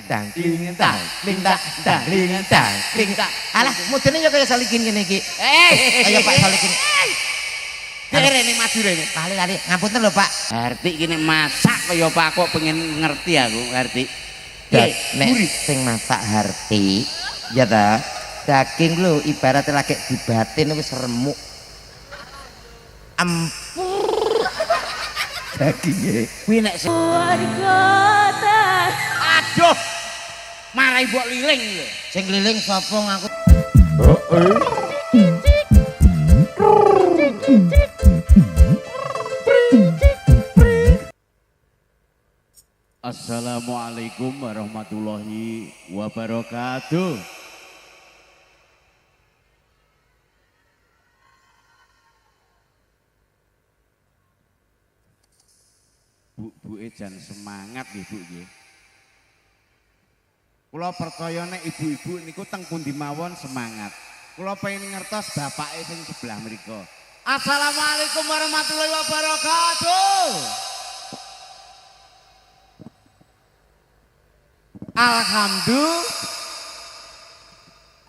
dang kling dang kling dang dang kling dang kling dang. Alah, mudene yo kaya Solikin ngene iki. Kaya Pak Solikin. Derene Madura ini. Lali-lali, ngapunten lho Pak. Harti kene masak kaya Pak kok pengen ngerti aku, Harti. Nek sing masak Harti, ya ta. Daging lho ibaratnya lagi dibatin wis remuk. Dagingnya kuwi nek aduh marai mbok liling lho sing liling sapa ngaku Assalamualaikum warahmatullahi wabarakatuh. Bu jan semangat nggih Bu nggih. Kula percaya nek ibu-ibu niku teng pundi mawon semangat. Kula pengen ngertos bapake sing sebelah mriku. Assalamualaikum warahmatullahi wabarakatuh. Alhamdulillah.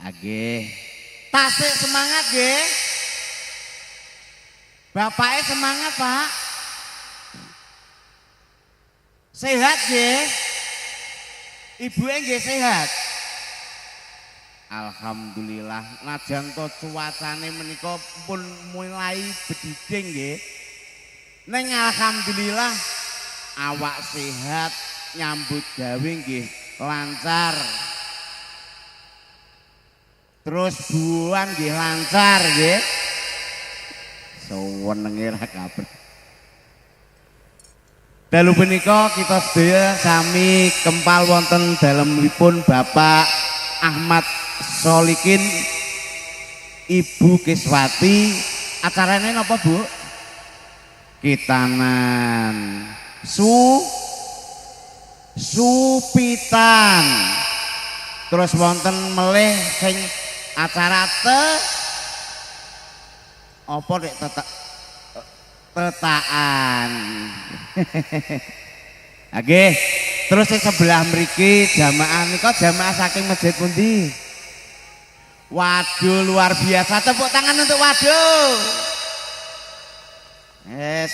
Nggih. Tasik semangat nggih. Bapake semangat, Pak. Sehat nggih. Ibuke nggih sehat. Alhamdulillah, najan to cuacane menika pun mulai bediding nggih. Ning alhamdulillah awak sehat, nyambut gawe nggih lancar. Terus buan nggih lancar nggih. Suwenenge ra kabar. Dalu punika kita sedaya sami kempal wonten dalemipun Bapak Ahmad Solikin, Ibu Kiswati. Acarane napa, Bu? Kitanan Supitan. Terus wonten melih sing acara apa nek tetaan. Nggih, terus sing sebelah mriki jamaah nika jamaah saking masjid pundi? Waduh, luar biasa. Tepuk tangan untuk waduh.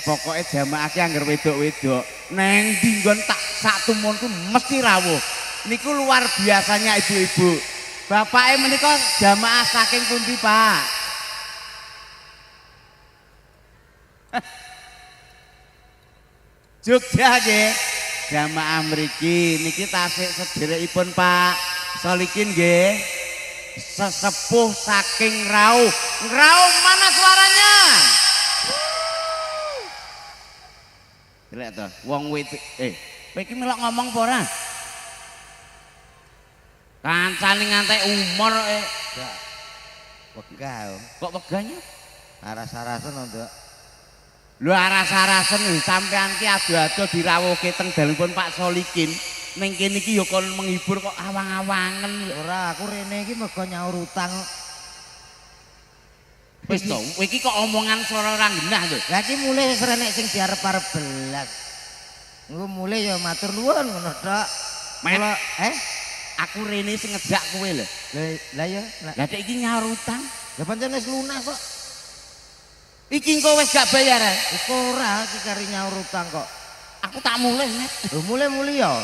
Pokoknya jamaah ki angger wedok-wedok neng dinggon tak sak tumunku mesti rawuh. Niku luar biasanya ibu-ibu. Bapake menika jamaah saking pundi, Pak? Jogja nggih. Jamaah mriki niki tasik sederekipun Pak Solikin nggih. Sesepuh saking Rau. Rau mana suaranya? Lihat to, wong wit kowe iki melok ngomong apa ora? Kancane ngantek umur wegah. Kok wegahnya? Aras-arasen nduk. Lho aras-arasen sampean ki ado-ado dirawuhke teng dalemipun Pak Solikin. Ning kene iki ya kon menghibur kok awang-awangen. Ora, aku rene iki mergo nyaur utang. Wis to, kowe iki kok omongan swara ora genah lho. Lah iki mulih wis renek sing diarep-arep belas. Engko mulih ya matur nuwun ngono tok. Mula aku rene sing ngejak kowe lho. Lah ya, lah dek iki nyaur utang. Lah pancen wis lunas kok. Iki engko wis gak bayar. Wis ora iki kari nyaur utang kok. Aku tak mulih nek. Lho mulih ya.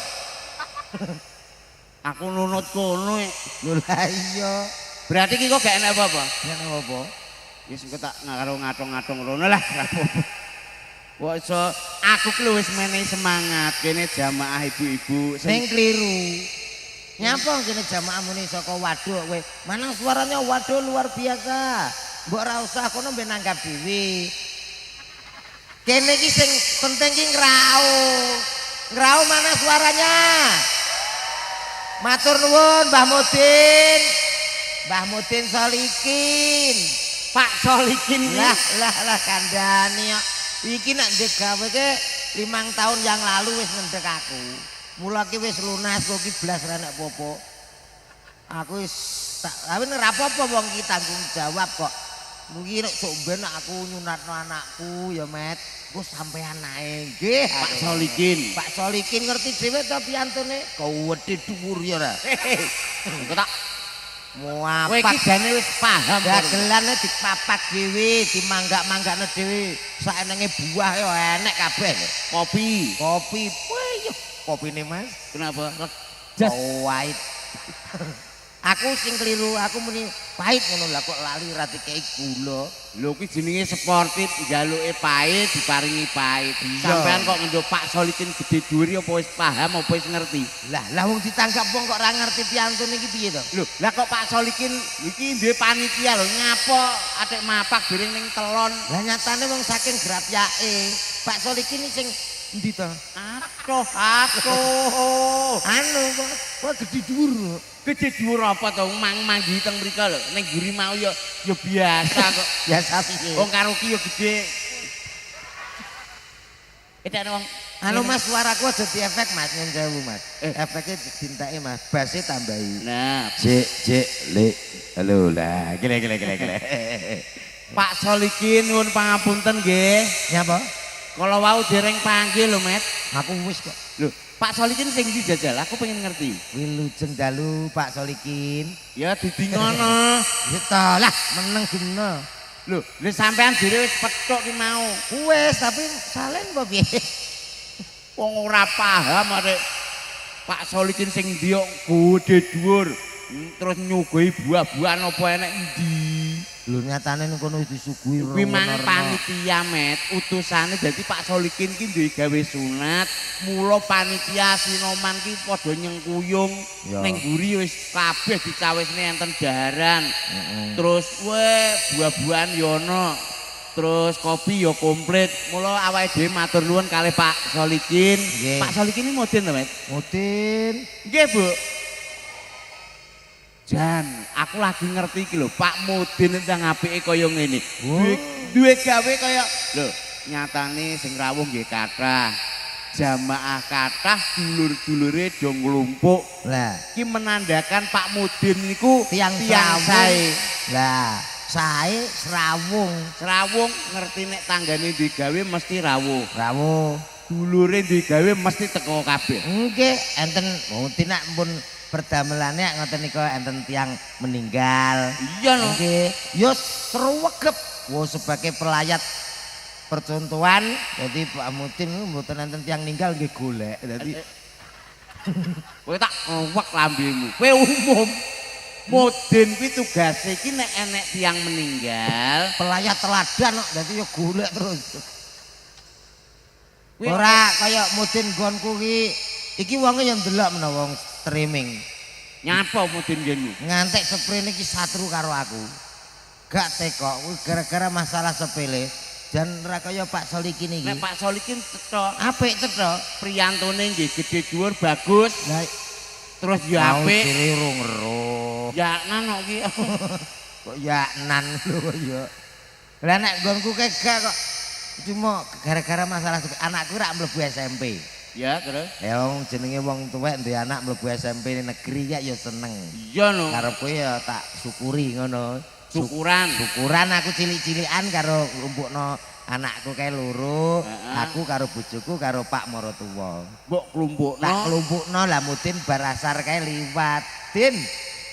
Aku nunut kono. Lho lah iya. Berarti iki kok gak enak apa-apa? Enak apa? Wis engko tak karo ngatung-ngatung rono lah. Wah iso aku ki wis menehi semangat kene jamaah ibu-ibu sing kliru. Nyapa kene jamaah muni saka waduk kowe. Manang suaranya waduh luar biasa. Mbok ora usah kono mbek nanggap dhewe. Kene iki sing penting ki ngrau. Ngrau mana suaranya? Matur nuwun Mbah Mudin. Mbah Mudin Solikin. Pak Solikin lah kandhani kok. Iki nek ndek gawe ke 5 tahun yang lalu wis ngendhek aku. Mula ki wis lunas kok ki blas ra nek apa-apa. Aku wis tak ora apa-apa wong iki tanggung jawab kok. Mungkin nek sok ben aku nyunatno anakku ya Met. Ku sampean ae nggih. Pak Solikin. Pak Solikin ngerti dhewe ta piantune? Kuwedhe dhuwur ya ora. Engko tak kowe Muapak. iki jane wis paham. Dagelane dipapak dhewe, dimanggak-manggakne dhewe. Saenenge buah ya enek kabeh. Kopi. Kopi, wih, yo, kopine Mas. Kenapa? Jas. Pahit. Aku sing keliru, aku muni pahit ngono lah kok lali ra dikei gula. Lho kuwi jenenge sportif, njaluke pahit diparingi pahit. Sampean kok ngendho Pak Solikin gede dhuwur apa wis paham apa wis ngerti? Lah wong ditanggap wong kok ora ngerti piantune iki piye to? Lho, lah kok Pak Solikin iki duwe panitia lho nyapa atik mapak bareng ning telon. Lah nyatane wong saking grapyake, Pak Solikin iki sing endi to? Aduh. Anu kok gede dhuwur. Gede dhuwur apa to manggi teng mriko lho. Ning guri mau ya biasa kok. Biasa piye? Wong karo ki ya gede. Edan wong Anu Mas suaraku aja diefek Mas nyun sewu Mas. Efeknya dintake Mas, base tambahi. Nah, Cek le. Halo lah, gile. Pak Solikin nuwun pangapunten nggih. Nyapa? Kalau wau dereng panggil lho, Met. Aku wis kok. Lho, Pak Solikin sing ndi jajal? Aku pengen ngerti. Wilujeng dalu Pak Solikin. Ya dadi ngono. Ya to lah meneng guna. Lho, sampean dhewe wis pethuk ki mau. Wis tapi salen apa piye? Wong ora paham arek Pak Solikin sing ndi kok gede dhuwur. Terus nyugoi buah-buahan apa enek endi? Lho nyatane ning kono disuguhi Kuwi mang panitia Met, utusane dadi Pak Solikin ki duwe gawe sunat, mula panitia Sinoman ki padha nyengkuyung ning guri wis kabeh dicawisne enten daharan. Terus buah-buahan ya ana. Terus kopi ya komplit. Mula awake dhewe matur nuwun kalih Pak Solikin. Pak Solikin iki moden to, Met? Moden. Nggih, Bu. Jan, aku lagi ngerti iki lho, Pak Mudin ndang apike kaya ngene. Duwe gawe kaya lho, nyatane sing rawuh nggih kathah. Jamaah kathah dulur-dulure do nglumpuk. Lah, iki menandakan Pak Mudin niku tiang sae. Lah, sae serawung. Serawung ngerti nek tanggane digawe mesti rawuh. Rawuh. Dulure digawe mesti teko kabeh. Nggih, enten Mudin nak pun perdamelane ngoten nika enten tiang meninggal. Iya lho. Nggih, yo sruwegep. Wo sebagai pelayat percontohan, jadi Pak Mudin mboten enten tiang ninggal nggih golek. Dadi kowe tak wek lambemu. Kowe umum. Mudin kuwi tugase iki nek enek tiang meninggal, pelayat teladan kok dadi yo golek terus. Ora kaya Mudin nggonku iki wonge yo ndelok menawa wong streaming. Nyapa Mudin nggenmu? Ngantek sprene iki satru karo aku. Gak teko kuwi gara-gara masalah sepele. Jan ora kaya Pak Solikin iki. Nek Pak Solikin cetok, Apik cetok. priyantone nggih gede dhuwur bagus. Lah Terus ya apik. Dirung-rung. Ya nan iki. Kok ya nan lho ya. Lah nek nggonku gak kok cuma gara-gara masalah anakku rak mlebu SMP. Ya, terus. Ya wong jenenge wong tuwek duwe anak mlebu SMP negeri ya seneng. Iya no. Karepku ya tak syukuri ngono. Syukuran aku cilik-cilikan karo ngumpulno anakku kae loro, aku karo bojoku karo Pak Maratuwa. Mbok klumpukno. Tak klumpukno lah Mudin barasar kae liwat. Din,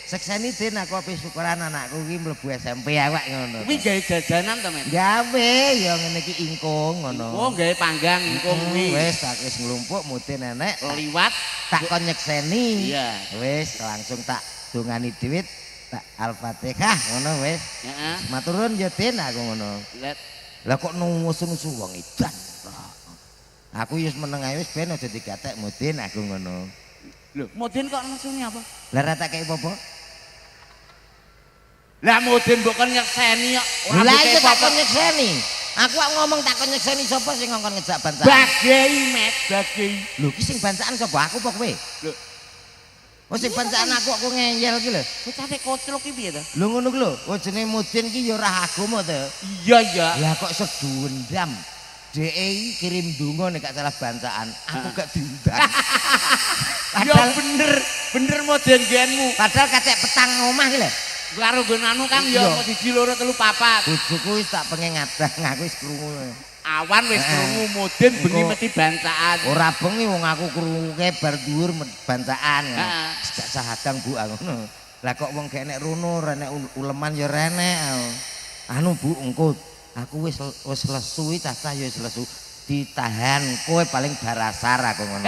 sekseni Din aku ape syukuran anakku iki mlebu SMP awak ngono. Kuwi gawe jajanan to, Men? Gawe ya ngene iki ingkung ngono. Oh, gawe panggang ingkung kuwi. Wis tak wis nglumpuk Mudin enek liwat tak kon nyekseni. Iya. Wis langsung tak dongani dhuwit tak Al-Fatihah ngono wis. Heeh. Maturun ya Den aku ngono. Lah kok nuwus-nuwus wong edan. Aku wis meneng ae wis ben aja digatek Mudin aku ngono. Lho, Mudin kok nesune apa? Lah ra tak kei apa-apa. Lah Mudin mbok kon nyekseni kok ora Lah kei iya tak apa-apa. kon nyekseni. Aku kok ngomong tak kon nyekseni sapa sing ngongkon ngejak bancaan? Bagei, Met, bagei. Lho ki sing bancaan sapa? Aku apa kowe? Lho, Oh sing bancaan aku ngeyel ki lho. kowe cate koclok ki piye to? Lho ngono ki lho. Oh jenenge Mudin ki ya ora agama to. Iya, iya. Lah kok sedundam. DE kirim donga nek gak salah bancaan. Aku gak diundang. Ya bener Mudin genmu. Padahal kacek petang omah ki lho. karo nggon anu kan ya Iya. mau 1 2 3 4 5. Bojoku wis tak pengen ngadang aku wis krungu. Awan wis krungu mudin bengi Engko- mesti bancaan. Ora bengi wong aku krunguke bar dhuwur bancaan. Heeh. Gak sahadang Bu ngono. Lah kok wong gak nek rono, renek uleman ya renek. Anu Bu engko aku wis lesu cacah ya wis lesu. Ditahan kowe paling barasar aku ngono.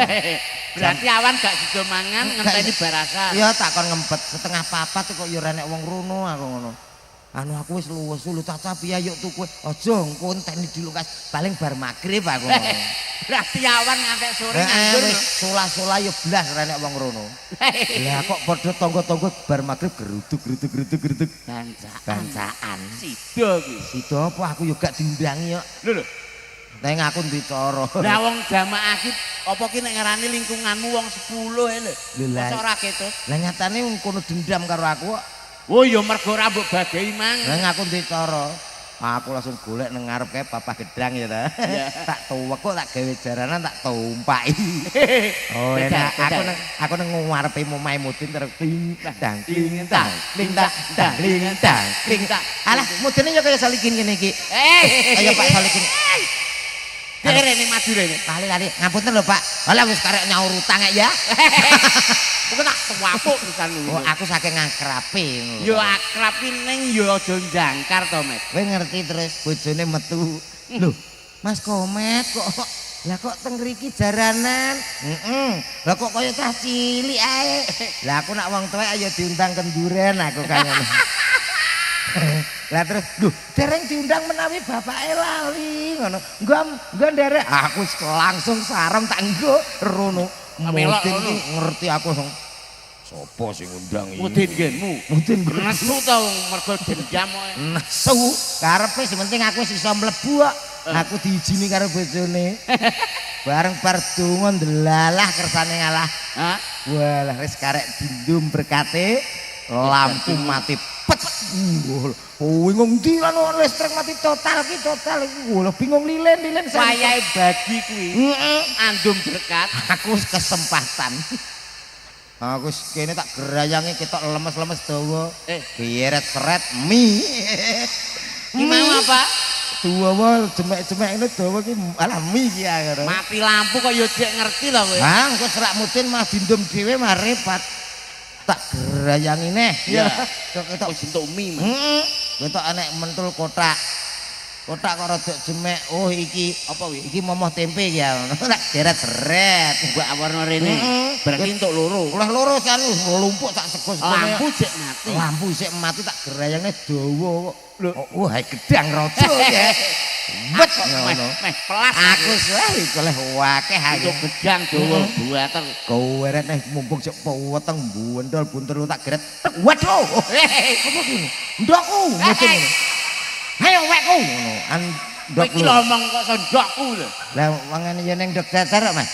Berarti awan gak sido mangan ngenteni barasa. Ya tak kon ngempet setengah papat kok ya renek wong rono aku ngono. Anu aku wis luwes lu cacah piye yuk tuku aja engko enteni dulu kas paling bar magrib aku ngono. Berarti awan ngantek sore Heeh nganggur. wis solah-solah ya blas renek wong rono. Lah kok padha tangga-tangga bar magrib geruduk. Bancaan. Sido kuwi. Sido apa aku yo gak diundangi yo. Lho lho. Neng aku dicara. Lah wong jamaah iki apa ki nek ngarani lingkunganmu wong 10 lho. Lho, lah. Masa ora ketut. Lah nyatane wong kono dendam karo aku kok. Oh ya mergo ora mbok bagahi mang. Neng aku dicara. Aku langsung golek nang ngarep kae Papa Gedang ya ta. Iya. Tak tuwek kok tak gawe jaranan tak tumpaki. Oh enak. Aku nang ngarepe omahe Mudin terus ting tang ting tang ting tang tang ting tang ting tang. Alah Mudine yo kaya Salikin ngene iki. Kaya Pak Salikin. Derene maju rene. Lali ngapunten lho Pak. Alah wis karek nyaur utang ya. Kok tak tuwapuk pisan lho. Oh aku saking akrabe ngono. Yo akrab ki ning yo aja njangkar to, Met. Kowe ngerti terus bojone metu. Lho, Mas Komet kok lah kok teng mriki jaranan? Lah kok kaya cah cilik ae. Lah aku nak wong tuwek ayo diundang kenduren aku kaya ngono. Lah terus, lho, dereng diundang menawi bapake lali ngono. Nggo nderek. Aku wis langsung sarem tak nggo rono. Melok Mudin rono. ki ngerti aku langsung sapa sing ngundang iki? Mudin genmu. Mudin Nesu to mergo dendam kok. nesu karepe sementing aku wis iso mlebu kok. Aku diijini karo bojone. Bareng bar donga ndelalah kersane ngalah. Hah? Walah wis karek dindum berkate lampu mati pet. Bingung ndi kan listrik mati total iki. Wah bingung lilin Wayahe bagi kuwi Heeh. andum berkat. Aku wis kesempatan. Aku wis kene tak gerayangi ketok lemes-lemes dawa. Biret seret mie. Ki mau apa? Dawa jemek-jemek ini dawa ki alah mie ki akhire. Mati lampu kok yo jek ngerti lho kowe. Ah, engko serak Mudin mah dindum dhewe mah repot. Tak gerayangi neh. Iya. Ketok Wis entuk mie. heeh. Ketok enek mentul kotak. Kotak kok rada jemek. Oh iki Apa kuwi? iki momoh tempe ya. Tak deret seret. Mbok awarna rene. Heeh. Berarti entuk loro. Oleh loro kan lumpuk tak segus. Lampu jek mati. Lampu sik mati tak gerayangne dawa kok. Lho. Oh, hai gedang raja ya. Bet ngono. Meh pelas Aku wah iki oleh wakeh untuk aku. gedang dawa buater. Goweret nih mumpung sik weteng buntol buntur tak geret. Waduh. Apa ki? Ndokku. Mudin ngono. Ayo wekku ngono. An Kowe ndok iki lho omong kok sondokku lho. Lah wangane ya ning ndok datar kok, Mas.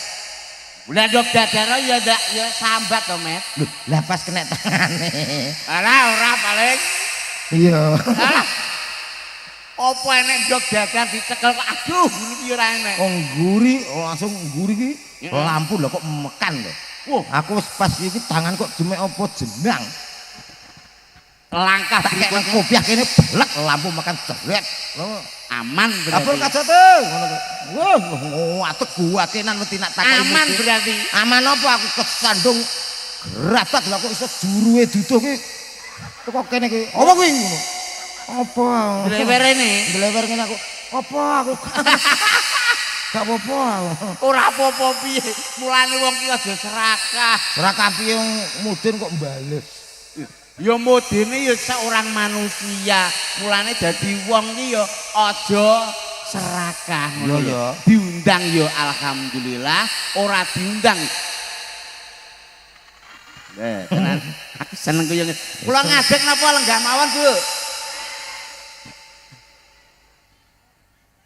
Lah ndok dadar ya ndak ya sambat to, Met. Lho, lah pas kena tangane. Alah ora paling. Iya. Alah. Apa enek ndok dadar dicekel kok aduh ngono ki ora enek. Oh ngguri, langsung ngguri ki Heeh. lampu lho kok mekan lho. Wah, Aku wis pas iki tangan kok jemek apa jenang. langkah Tak kena berikutnya kopiah kene blek lampu makan jeret. Lho, aman Apun berarti. kacote ngono kok. Wah, ngatek gua kenan mesti nak takoni. Aman berarti. Aman apa aku kesandung gratak lho kok iso juruhe duduh ki. Teko kene ki. Apa kuwi ngono? Apa? Lewer rene. Dilewer ngene aku. Apa aku? Gak apa-apa. Ora apa-apa piye. Mulane wong ki aja serakah. Ora kapiye Mudin kok mbales. Ya modene ya seorang manusia. Mulane dadi wong ki ya aja serakah ngono Iya, lho. ya. Diundang ya alhamdulillah, ora diundang. Tenan aku seneng ku ya. Kula ngadeg napa lenggah mawon, Bu?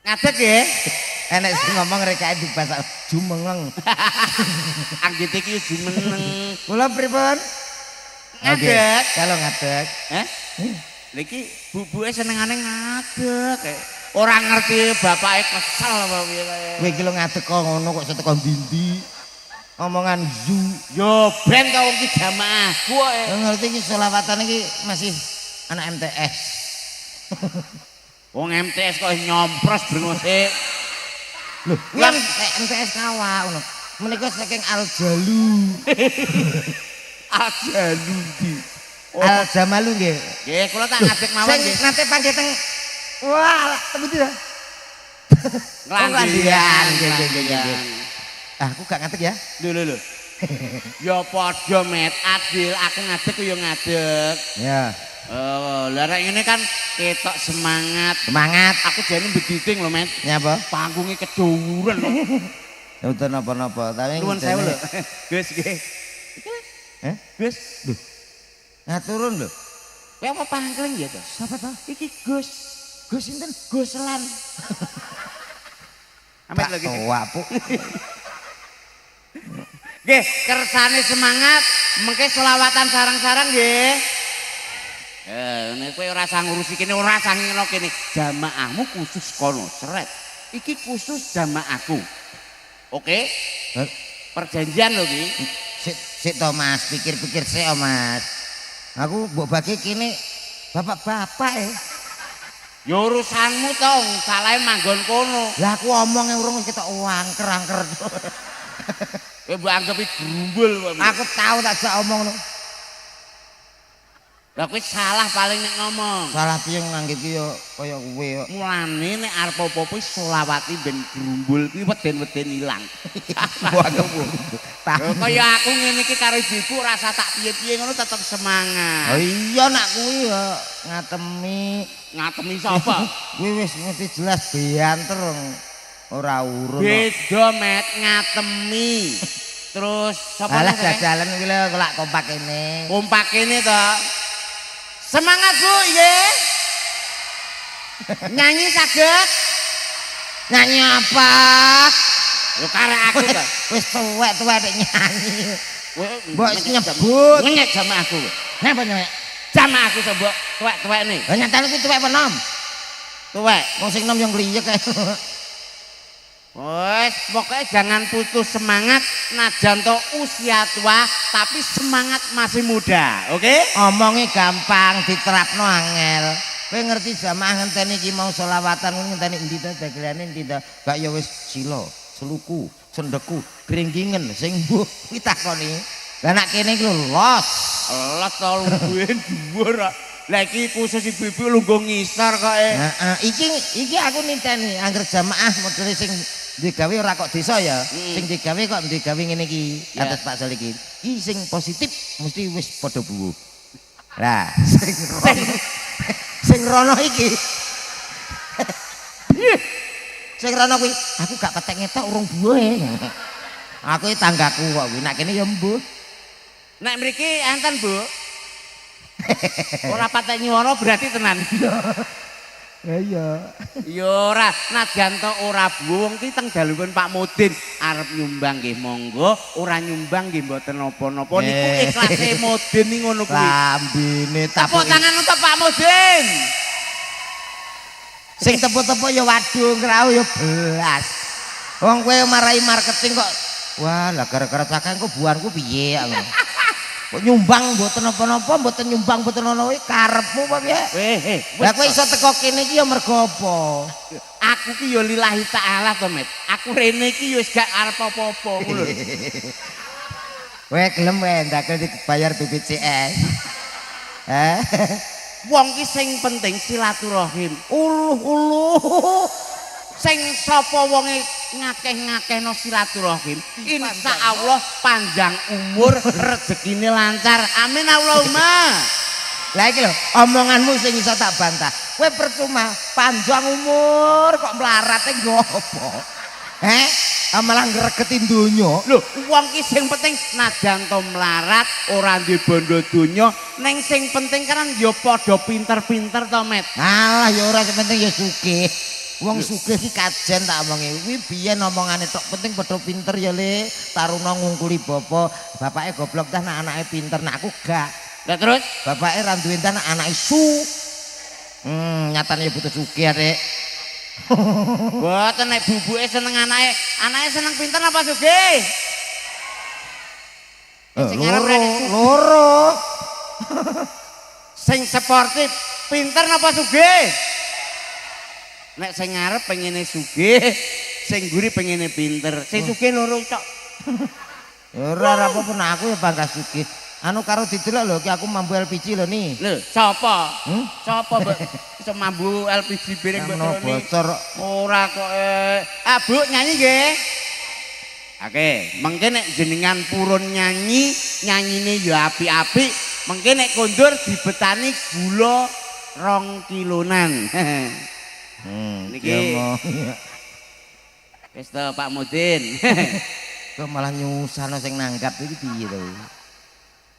Ngadeg nggih. Enek sing ngomong rekae di bahasa Jumengeng. Anggit iki jumeneng. Kula pripun? Ngadeg. Kalau ngadeg. Niki bubuke senengane ngadeg. Ora ngerti bapake kesel apa piye kae. Kowe iki lho ngadeg kok ngono kok seteko ndi-ndi. Omongan zu. Yo ben kau ki jamaah. Kuwi Ngerti iki selawatan iki masih anak MTS. Wong MTS kok nyompros brengose. Lho, yang MTS kawa ngono. Menika saking Aljalu. Aljalu di. Aljamalu nggih. Nggih, kula tak ngadeg mawon nggih. Sing nate panggih teng wah, temen ya. Nglandian, nggih. Aku gak ngadeg ya. Lho. Ya padha met adil, aku ngadeg ku ya ngadeg. Ya. Oh, lah rek ngene kan ketok semangat. Semangat. Aku jane bediting lho, Met. Nyapa? Panggunge keduren kok. Ya udah napa-napa, tapi Nuwun sewu lho. Gus nggih. Eh? Gus. Duh. Ngaturun lho. Kowe apa pangkling ya to? Siapa toh? Iki Gus. Gus sinten? Guslan. Amet Pak lagi. Wapuk. Nggih, kersane semangat, mengke selawatan sarang-sarang nggih. Nek kowe ora usah ngurusi kene, ora usah ngono kene. Jamaahmu khusus kono, seret. Iki khusus jamaahku. Oke? Perjanjian lho iki. Sik to Mas, pikir-pikir sik Mas. Aku mbok bagi kene bapak-bapak Ya urusanmu to, salahe manggon kono. Lah aku omong urung ketok angker-angker. Kowe mbok anggepi grumbul kok. Aku tahu tak jak omong ngono. Lah kowe salah paling nek ngomong. Salah piye nganggep yo kaya kowe yo. Mulane nek arep apa-apa selawati ben grumbul kuwi weden-weden ilang. Waduh. Ya kaya aku ngene iki karo ibuku rasa tak piye-piye ngono tetep semangat. Oh iya nak kuwi yo Ngatemi sapa? Kuwi wis mesti jelas bianter ora urun. Beda met ngatemi. Terus sapa Alah neh? jajalan iki lho kelak kompak kene. Kompak kene to. Semangat Bu, nggih. Nyanyi saged. Nyanyi apa? Lho karek aku to. Wis tuwek-tuwek nek nyanyi. Mbok Nyebut. nyebut. Nyek sama aku. Napa nyek? Sama aku sebut tuwek-tuwek nih. Lah nyatane kuwi tuwek apa nom? Tuwek. Wong sing nom yo gliyek kae. Wes, pokoknya jangan putus semangat najan to usia tua tapi semangat masih muda, oke? Omonge gampang diterapno angel. Kowe ngerti jamaah ngenteni iki mau selawatan ngenteni endi to dagelane endi to? Gak ya wis sila, seluku, sendeku, gringgingen sing mbuh kuwi takoni. Lah nek kene iki lho los. Los to luwih dhuwur. Lah iki khusus ibu-ibu lungguh ngisor kok Heeh, iki aku niteni angger jamaah modele sing digawe ora kok desa ya. Sing digawe kok digawe ngene iki atas Pak Sali iki. Iki sing positif mesti wis padha buwuh. Lah, sing rono iki. Sing rono kuwi aku gak petek ngetok urung buwe. Aku iki tanggaku kok kuwi nek kene ya mbuh. Nek mriki enten, Bu. Ora patek nyuwara berarti tenan. Iya. Ya ora, najan to ora buwung ki teng dalunipun Pak Mudin arep nyumbang nggih monggo, ora nyumbang nggih mboten napa-napa. Niku ikhlase Mudin ning ngono kuwi. Lambene Tepuk tangan untuk Pak Mudin. Sing tepuk-tepuk ya waduh ngrau ya belas. Wong kowe marai marketing kok wah lah gara-gara cakang kok buanku piye aku. Kok nyumbang mboten napa-napa, mboten nyumbang mboten ono karepmu apa piye? Lah kowe iso teko kene iki ya mergo apa? Aku ki ya lillahi taala to, Met. Aku rene iki ya wis gak arep apa-apa ngono lho. Kowe gelem wae ndakel dibayar BPJS. Heh. Wong ki sing penting silaturahim. Uluh. Sing sapa wonge ngakeh-ngakehno silaturahim, insyaallah panjang umur, rezekine lancar. Amin Allahumma. Lah iki lho, omonganmu sing iso tak bantah. Kowe percuma panjang umur kok mlarate nggo apa? Malah ngregeti donya. Lho, wong ki sing penting najan to melarat ora ndek bondo donya, ning sing penting kan ya padha pinter-pinter to, Met. Alah ya ora sing penting ya sugih. Wong sugih iki kajen tak omongi. Kuwi biyen omongane tok penting padha pinter ya Le. Taruna ngungkuli bapake goblok tah nek anake pinter, nek aku gak. Lah terus Bapake ra duwe nek anake su. Nyatane ya butuh sugih, Rek. Mboten nek bubuke seneng anake seneng pinter apa sugih? Loro. Sing sportif, pinter napa sugih? Nek sing ngarep pengene sugih, sing guri pengene pinter. Sing sugih loro tok. Ya ora apa-apa aku ya bangga sugih. Anu karo didelok lho ki aku mambu LPG lho ni. Lho, sapa? Sapa mbok iso mambu LPG bareng Ono bocor. Ora kok Bu nyanyi nggih. Oke, mengke nek jenengan purun nyanyi, nyanyine ya apik-apik. Mengke nek kondur dibetani gula 2 kilonan. Niki wis to Pak Mudin. Kok malah nyusahno sing nanggap iki piye to?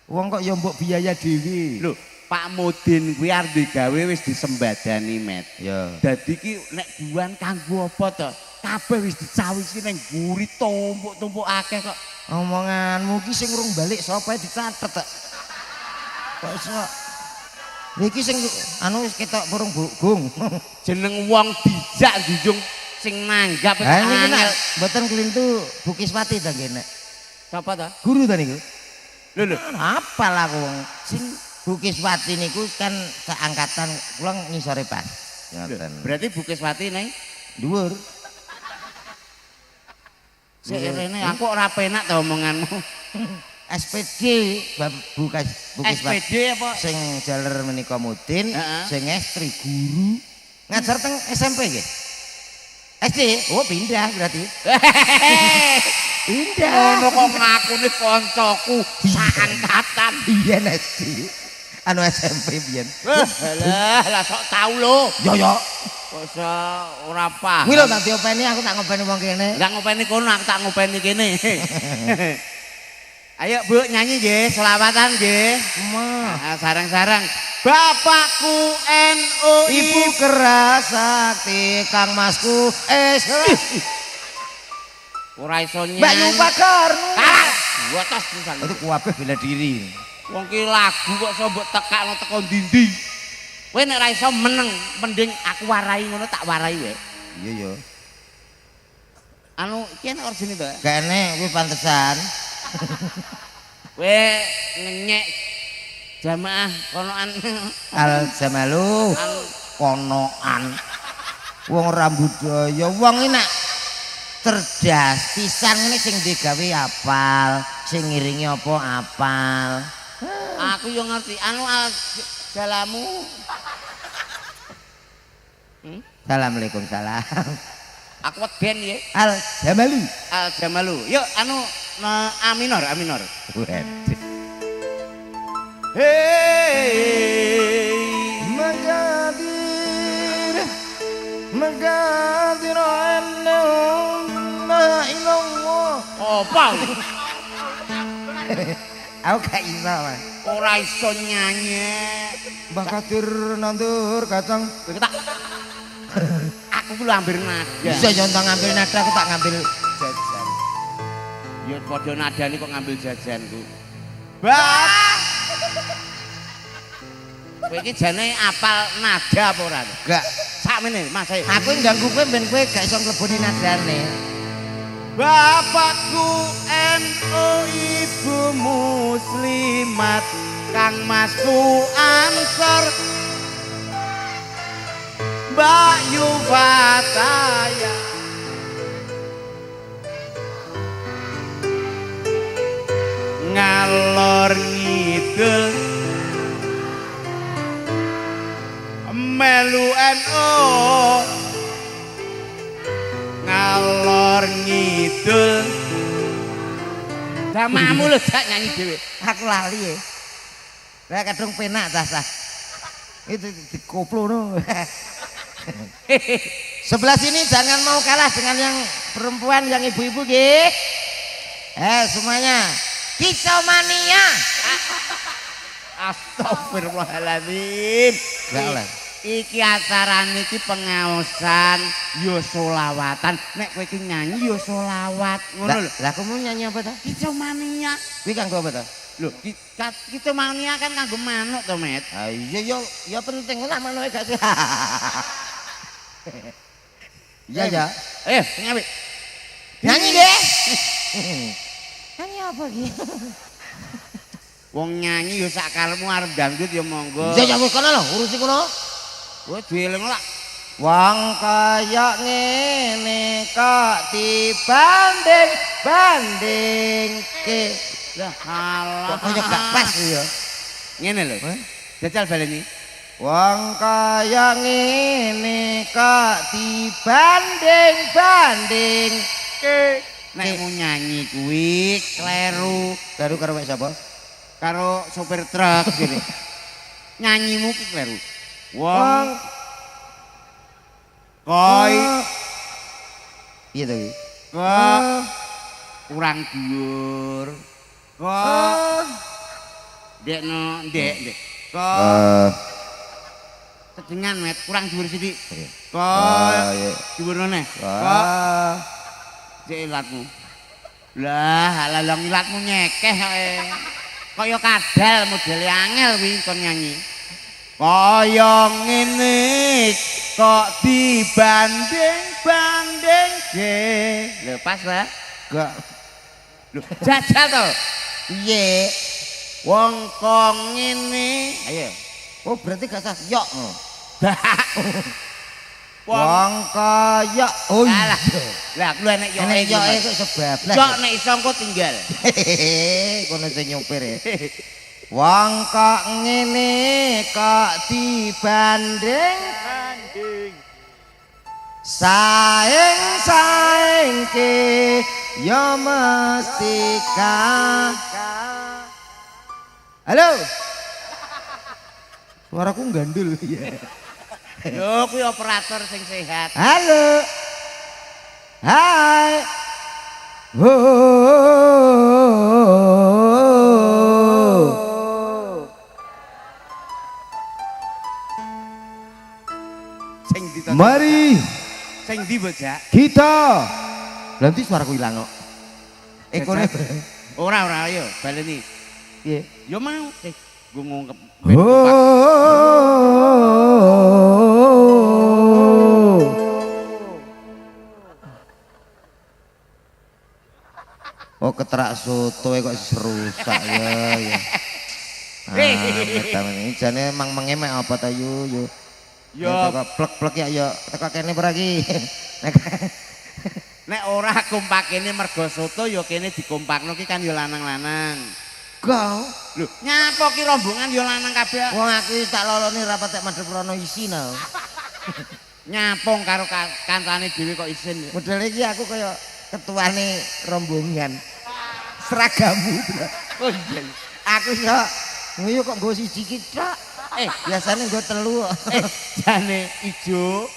Wong kok ya mbok biaya dhewe. Lho, Pak Mudin kuwi arep digawe wis disembadani met. Ya. Dadi ki nek buan kanggo apa to? Kabeh wis dicawisi ning guri tumpuk-tumpuk akeh kok. Omonganmu ki sing urung balik sapa dicatet kok. Kok iso niki sing anu wis ketok burung gung. Jeneng wong dijak njunjung sing nanggap Ha niki angel. nak mboten kelintu Bukiswati ta nggih nek. Sapa to? Guru ta niku? Lho. Apal aku wong sing Bukiswati niku kan seangkatan kula ngisore pas. Ngoten. Berarti Bukiswati neng Dhuwur. sik rene aku ora penak to omonganmu. SPD Bukiswati. SPD apa? Sing jaler menika Mudin, Heeh. sing estri guru ngajar teng SMP nggih. SD, oh pindah berarti. Pindah. Ngono kok ngakune kancaku seangkatan. Iya SD. Anu SMP biyen. Lah sok tau lho. Yo yo. Kok ora paham. Kuwi lho tak diopeni aku tak ngopeni wong kene. Lah ngopeni kono aku tak ngopeni kene. Ayo Bu nyanyi nggih, selawatan nggih. Mah. Sarang-sarang. Bapakku NU Ibu keras sakti Kang Masku ora iso nyanyi. Mbak Yupa Karno. Gua tas pisan. Itu kuwabe bela diri. Wong ki lagu kok iso mbok tekakno teko ndi-ndi. Kowe nek ora iso meneng, mending aku warai ngono tak warai wae. Iya yo. Anu iki enak origine to. Kene kuwi pantesan. Kowe ngenyek jamaah konoan. Al Jamalu konoan. Wong rambut budaya, wong iki nak cerdas pisan ngene sing digawe apal, sing ngiringi apa apal. Aku yo ngerti anu jalamu. Assalamualaikum salam. Aku weden ya. Al Jamalu. Al Jamalu. Yuk anu A minor, A minor. Waduh. Hey, Magadir la ilallah. apa? Aku gak iso, Mas. Ora iso nyanyi. Mbah Kadir nandur kacang. Kowe tak. Aku ku hampir nada. Bisa nyontong ngambil nada aku tak ngambil jajan. Ya padha nadane kok ngambil jajanku. Bah. Kowe iki jane apal nada apa ora? Gak. Sakmene Mas. Aku ganggu kowe ben kowe gak iso mleboni nadane. Bapakku NU ibu muslimat Kang Masku Ansor Mbak Yufataya ngalor ngidul melu NU ngalor ngidul jamaahmu lho jak nyanyi dhewe. Aku lali ya. Lah kadung penak sah. Itu dikoplo no. Sebelah sini jangan mau kalah dengan yang perempuan yang ibu-ibu nggih. Semuanya. Kisomania. Astagfirullahaladzim. Gak oleh. Iki acarane iki pengaosan yo solawatan. Nek kowe iki nyanyi yo solawat. Ngono lho. Lah kamu nyanyi apa to? Kicomania. Kuwi kanggo apa to? Lho, kicomania kan kanggo manuk to, Met. Ah iya yo ya penting lah manuke gak sih. Iya ya. Nyawi. Nyanyi nggih. Nyanyi apa iki? Wong nyanyi ya sak karepmu arep dangdut ya monggo. Ya wis kono lho, urusi kono. Kowe dieling lak. Wong kaya ngene kok dibanding-bandingke. Lah halah. Pokoknya gak pas ya. Ngene lho. Jajal baleni. Wong kaya ngene kok dibanding-bandingke. Nek mau nyanyi kuwi kleru Baru karo wek sapa? karo sopir truk gini. Nyanyimu ku kleru. Wong Koi piye to iki? kok kurang dhuwur. Kok dekno ndek. Kok sedengan met kurang dhuwur sithik. Kok dhuwurno neh. Kok cek ilatmu. Lah, lalang ilatmu nyekeh kae. Kaya kadal model angel kuwi kon nyanyi. Kaya ngene kok dibanding-bandingke. Lho pas lah. Gak Lho jajal to. piye? Wong kok ngene. Ayo. Oh berarti gak sah yok. Wong Wong kaya oh iya. lah lu enek yo Enek yoke kok sebablas. Cok nek iso engko tinggal. Kono sing nyopir ya. Wong kok ngene kok dibanding saing-saingke ya mesti Halo. Suaraku gandul ya. Yo kuwi operator sing sehat. Halo. Hai. Sing ditonton. Mari Sing ndi bojak? kita. Nanti suaraku ilang kok. Ekone. Ora ayo baleni. Piye? Yo mau gue ngungkep. Oh keterak soto kok serusak ya. Ini jane emang mengemek apa ta yo. Yo Teko plek-plek ya teko kene ora iki. nek ora kompak kene mergo soto yo kene dikompakno ki kan yo lanang-lanang. Kau Lho, nyapa ki rombongan yo lanang kabeh. wong aku tak lolone rapat tek madhep rono isina. Nyapong karo kancane dhewe kok isin. Model iki aku kaya ketuane rombongan. Seragammu. Oh iya. Aku iso nguyu kok nggo siji ki tok. Biasane nggo telu. Jane ijo,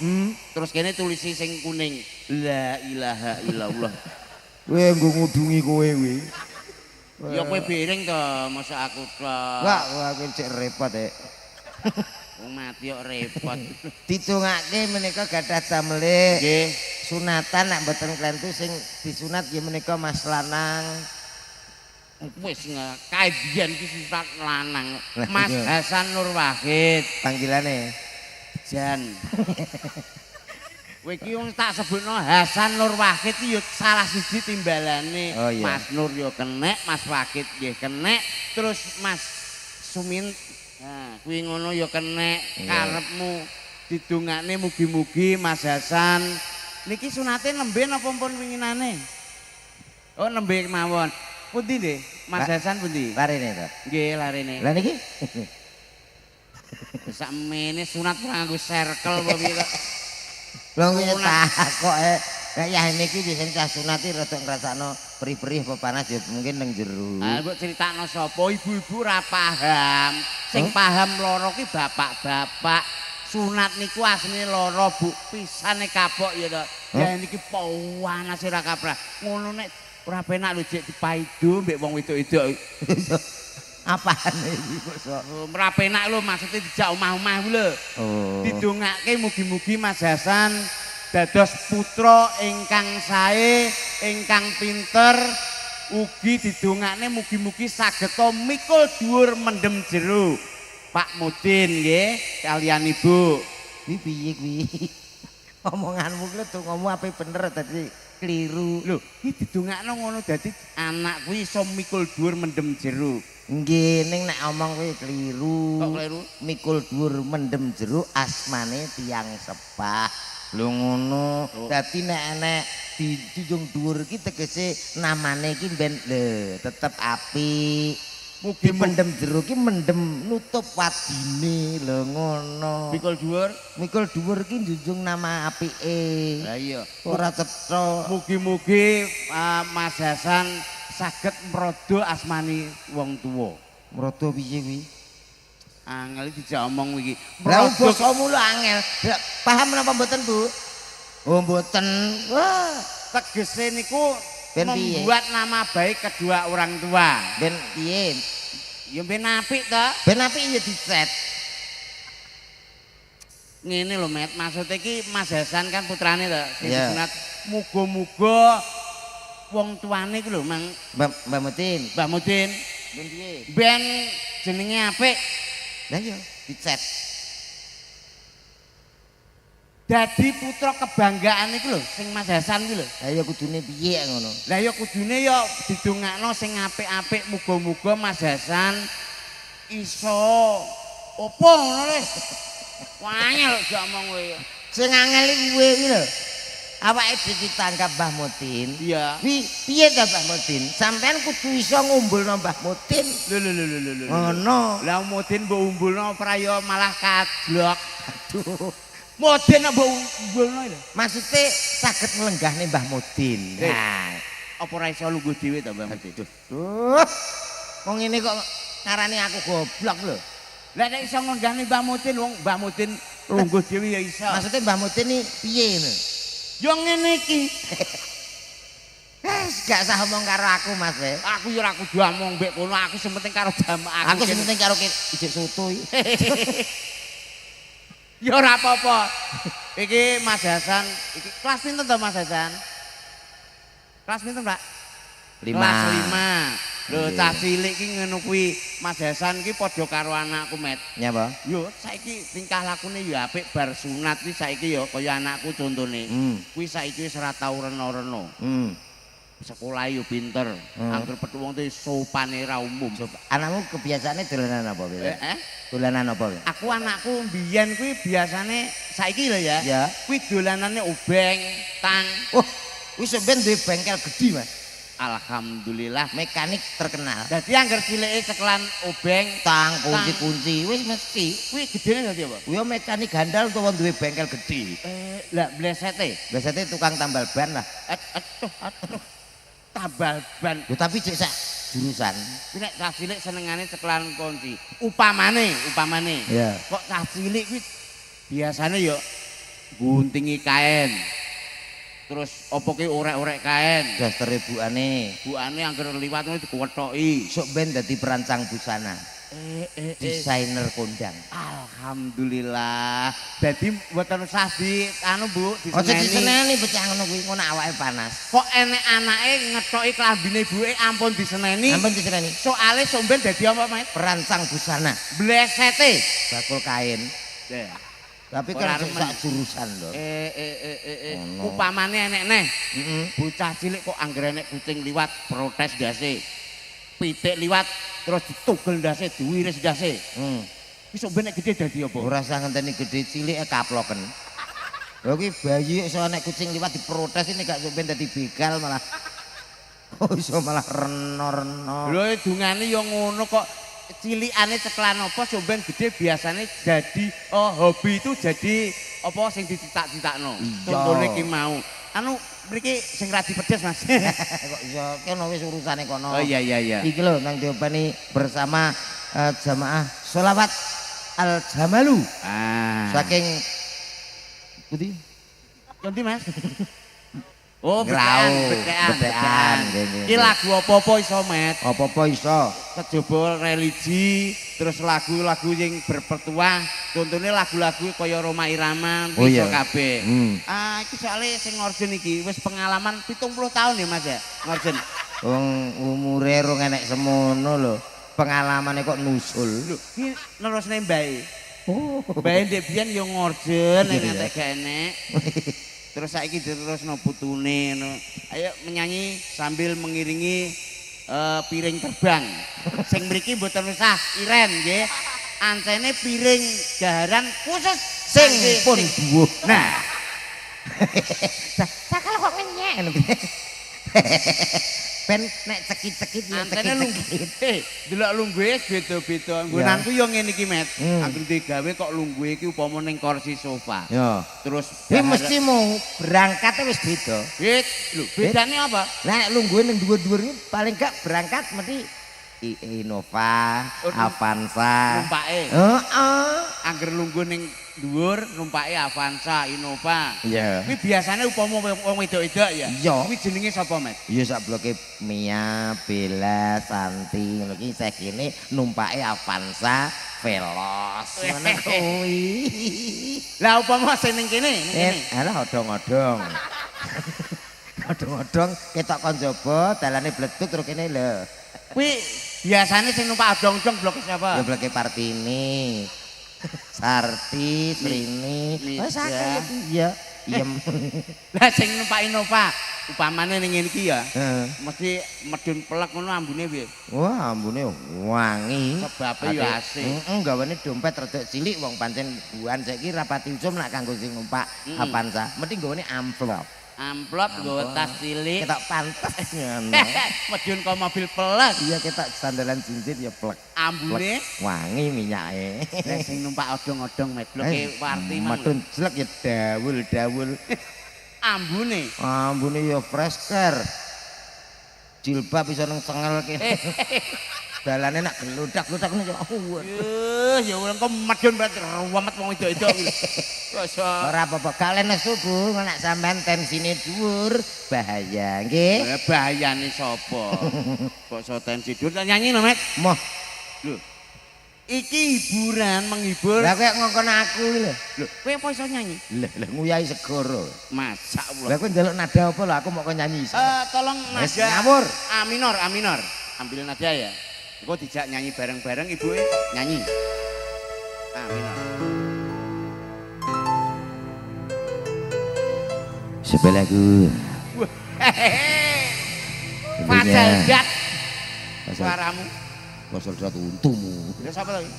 terus kene tulisi sing kuning. La ilaha illallah. Kowe nggo ngudungi kowe kuwi. Ya kowe piring to, masa aku tok. Wah, aku cek repot Wong mati kok repot. Ditungake menika gadah damele. Nggih. Sunatan nek mboten klentu sing disunat ya menika Mas Lanang. Wis kae biyen ki sunat lanang. Mas Hasan Nur Wahid. Panggilane. Jan. Kowe iki wong tak sebutno Hasan Nur Wahid iki yo salah siji timbalane. Oh, iya. Mas Nur yo kenek, Mas Wahid nggih kenek, terus Mas Sumin nah kuwi ngono yo kenek. Iya. Karepmu didongakne mugi-mugi Mas Hasan niki sunate nembe napa pun winginane? Oh nembe mawon. Pundi nggih? Mas Hasan pundi? Larene to. Nggih larene. Lah niki Sakmene sunat nganggo circle apa piye kok. lho kuwi takoke kaya niki sing cah sunati rada ngrasakno perih-perih apa panas ya mungkin nang jero. Ah mbok critakno sapa ibu-ibu ora paham. Sing paham loro ki bapak-bapak. Sunat niku asline loro Bu, pisane kapok ya to. Ya niki panas ora kaprah. Ngono nek ora penak lho jek dipaido mbek wong wedok-wedok. Apaan iki kok sok? Ora penak lho maksudnya dijak omah-omah lho. Oh. Didongake mugi-mugi Mas Hasan dados putra ingkang sae, ingkang pinter, ugi didongakne mugi-mugi saged mikul dhuwur mendem jero. Pak Mudin nggih, kalian Ibu. Kuwi piye kuwi? Omonganmu kuwi tuh ngomong ape bener tadi keliru. Lho, iki didongakno ngono dadi anak kuwi iso mikul dhuwur mendem jero. Nggih ning nek omong kuwi kliru. Kok kleru? Mikul dhuwur mendem jeruk asmane tiyang sepah. Lho ngono. Dadi nek enek dijunjung dhuwur iki tegese namane iki ben lho tetep apik. Mugi mendem jeruk iki mendem nutup wadine lho ngono. Mikul dhuwur. Mikul dhuwur iki njunjung nama apike. Lah iya. Ora cetha. Mugi-mugi Mas Hasan saged mrodo asmani wong tuwa. Mrodo piye kuwi? Angel dijak omong iki. Lah basamu lho angel. Paham napa mboten, Bu? Oh mboten. Wah, Tegese niku Ben piye? membuat nama baik kedua orang tua. ben piye? Ya ben apik to. Ben apik ya dicet. Ngene lho Met, maksudnya iki Mas Hasan kan putrane to, sing Iya. disunat. Muga-muga wong tuane iki lho Mang Mbak Mutin. Mbah Mudin Ben piye? ben jenenge apik. Lah iya dicet. Dadi putra kebanggaan iki lho sing Mas Hasan iki lho. Lah ya kudune piye ngono? Lah ya kudune ya didongakno sing apik-apik, muga-muga Mas Hasan iso opo ngono le. Wanyel gak omong kowe. Sing angel iki kuwe iki lho. Awake dhewe ditangkap Mbah Mutin. Iya. Piye ta Mbah Mutin? Sampean kudu iso ngumbulno Mbah Mutin. Lho. Ngono. Lah Mudin mbok umbulno praya malah kadlok. Aduh. Mudin mbok umbulno lho. Maksudnya saged nglenggahne Mbah Mutin. Nah, Apa ora iso lungguh dhewe to Mbah Mudin? duh. Wong ngene kok ngarani aku goblok lho. Lah nek iso ngenggahne Mbah Mudin wong Mbah Mudin lungguh dhewe ya iso. Maksudnya Mbah Mutin ini piye ngono? Yo ngene iki. Wes gak usah omong karo aku Mas we. Aku yo ora kudu omong mbek kono, aku sementing karo jamaah. Aku sing penting karo ijik soto iki. Ya ora apa-apa. Iki Mas Hasan, iki kelas pinten to Mas Hasan? Kelas pinten, Pak? 5. Kelas 5. Lho, Nggih. cah cilik iki ngono kuwi. Mas Hasan iki padha karo anakku, Met. Nyapa? Yo, saiki tingkah lakune yo apik bar sunat iki saiki yo kaya anakku contone. Kuwi saiki wis ora tau rena-rena. Sekolah yo pinter. Angger petu wong te sopane ra umum. Anakmu kebiasaane dolanan apa kowe? Eh? Dolanan apa kowe? Aku anakku mbiyen kuwi biasane saiki lho ya. Ya. Kuwi dolanane obeng, tang. Wah, wis sampean duwe bengkel gedhi, Mas. Alhamdulillah. Mekanik terkenal. Dadi angger cilike cekelan obeng, Tang kunci-kunci wis mesti. kuwi gedene dadi apa? Kuwi mekanik gandal utawa duwe bengkel gedhi. Lah blesete. Biasanya tukang tambal ban lah. Aduh. Tambal ban. Yo tapi cek sak jurusan. Kuwi nek cah cilik senengane cekelan kunci. Upamane. Iya. Kok cah cilik kuwi biasane yo guntingi kain. Terus opo ki orek-orek kain. Daster ibukane. Buane angger liwat ngono dikuwethoki. Sok ben dadi perancang busana. Desainer kondang. Alhamdulillah. Dadi mboten usah di anu Bu, Ojo diseneni. diseneni bocah ngono kuwi ngono awake panas. Kok enek anake ngethoki klambine ibuke ampun diseneni. Ampun diseneni. Soale somben dadi apa, Mas? Perancang busana, Blesete. bakul kain. Tapi kan Ora sik remen. sak jurusan lho. Ono. Upamane enek neh. Heeh. Bocah cilik kok angger enek kucing liwat protes ndase. Pitik liwat terus ditugel ndase, diwiris ndase. Wis sok ben nek gedhe dadi apa? Ora usah ngenteni gedhe cilik kaploken. Lho ki bayi iso nek kucing liwat diprotes ini gak sok ben dadi begal malah. Oh iso malah reno-reno. Lho dungane ya ngono kok cilikane ceklan apa sok ben gedhe biasane jadi hobi itu jadi apa sing dicithak-cithakno. Iya. Contone ki mau. Anu mriki sing radi pedes Mas. Kok iso kene wis urusane kono. Oh iya. Iki lho nang diopeni bersama jamaah sholawat al jamalu saking pundi? Nanti Mas. Oh, Ngrau, betekan. betekan, nggih. Iki lagu apa-apa iso, Met. Apa-apa iso. Kejaba religi, terus lagu-lagu yang berpetuah, contohnya lagu-lagu kaya Roma Irama, Oh iso iya. kabeh. Iki soalnya sing ngorjen iki wis pengalaman 70 tahun ya Mas ya, ngorjen. Wong umure rong enek semono lho. Pengalamane kok nusul. Lho, iki nerusne mbae. Oh. Mbae ndek biyen ya ngorjen nek Iya. ngantek gak enek. Terus saiki diterusno putune ngono. Ayo menyanyi sambil mengiringi piring terbang. Sing mriki mboten usah iren nggih. Ancene piring gaharan khusus Sing kangge pun buwuh. Nah, Sakal kok ngenyek ngono. Ben nek cekit-cekit ya antene cekit-cekit. delok lungguhe beda-beda. Nggonanku yo ngene iki, Met. Anggere digawe kok lungguhe iki upama ning kursi sofa. Ya. Terus Iki mesti mau berangkatnya wis beda. lho, bedane apa? Nah, lungguhe ning dhuwur-dhuwur iki paling gak berangkat mesti Innova, Avanza. Numpake. Heeh. Angger lungguh ning dhuwur numpake Avanza, Innova. Iya. Kuwi biasane upama wong wedok-wedok ya. Iya. Kuwi jenenge sapa, Met? Iya sak bloke Mia, Bella, Santi ngono ki saya kene numpake Avanza Veloz ngono kuwi. Lah upama sing ning kene, ning kene. Alah odong-odong. Odong-odong ketok kon jaba, dalane bleduk terus kene lho. Kuwi biasane sing numpak odong-odong blok siapa? Ya bloke Partini. Sarti, Srini, wis akeh iya. Iem. Lah sing numpak Innova, upamane ning ngene iki ya, Heeh. mesti medun pelek ngono ambune piye? Wah, ambune wangi. Sebabe yo asik. Heeh, gawane dompet rada cilik wong pancen buan saiki rapati usum nak kanggo sing numpak Avanza. Mesti nggawane amplop. Amplop nggawa tas cilik. Ketok pantes ngono. Medun kok mobil pelek. Iya ketok sandalan cincin ya plek. Ambune Wangi minyake. lah sing numpak odong-odong medloke warti mang. Medun jelek ya dawul-dawul. Ambune. Ambune ya fresh care. Jilbab iso nang cengel kene. Dalane nak geludak-geludak ngene ya. Ya wong kok medun berarti ruwemet wong wedok-wedok kuwi. Ora apa-apa, kalian subuh nek sampean tensine dhuwur bahaya nggih. Bahayane sapa? Kok iso tensi dhuwur nyanyi lho, Met. Moh, Lho. Iki hiburan, menghibur. lah kowe ngongkon aku iki lho. Lho, kowe apa iso nyanyi? Lah nguyahi segoro. Masak Lah pula. kowe njaluk nada apa lho aku mau kok nyanyi iso. Tolong Wes nada ngawur. A minor, A minor. Ambil nada ya. Engko dijak nyanyi bareng-bareng ibuke nyanyi. A minor. Sebelaku. Fasal dat Pasal suaramu. pasal satu untumu. Lha sapa lagi?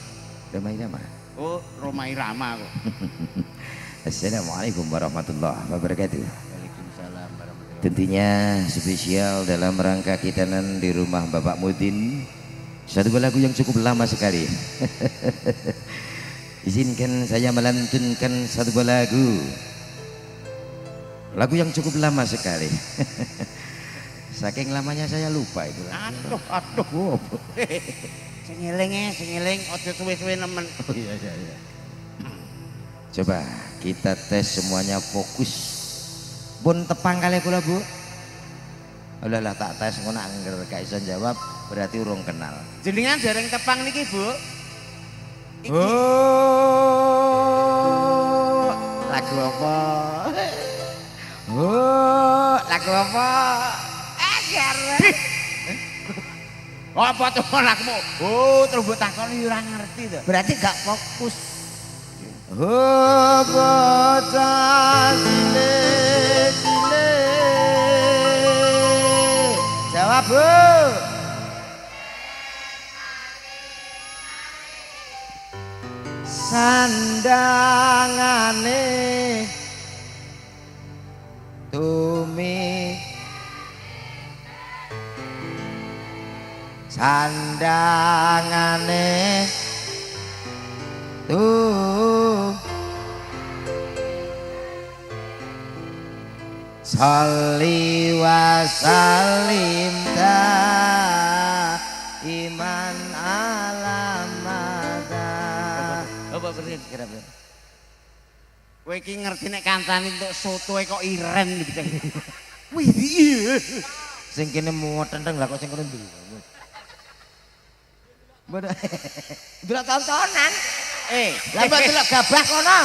Damai nama. Oh, Roma Irama kok. Assalamualaikum warahmatullahi wabarakatuh. Waalaikumsalam warahmatullahi. Tentunya spesial dalam rangka kitanan di rumah Bapak Mudin. Satu lagu yang cukup lama sekali. Izinkan saya melantunkan satu lagu. Lagu yang cukup lama sekali. Saking lamanya saya lupa itu. Aduh. Sing eling aja suwe-suwe nemen. Oh iya. Coba kita tes semuanya fokus. Pun tepang kali kula Bu. Alah tak tes ngono angger gak iso jawab berarti urung kenal. Jenengan dereng tepang niki, Bu. Oh, lagu apa? Oh, lagu apa? Gareng. Apa tuh anakmu? Oh, terus mbok takoni ora ngerti to. Berarti gak fokus. Oh, bocah cilik. Jawab, Bu. Sandangane tumi sandangane Salli wa salim iman alamada. Apa berarti kira-kira? Kowe iki ngerti nek kancane entuk sotoe kok iren gitu. Wih, iya. Sing kene muat tenteng lah kok sing kene ndi. Delok tontonan. Lah kok delok gabah kono.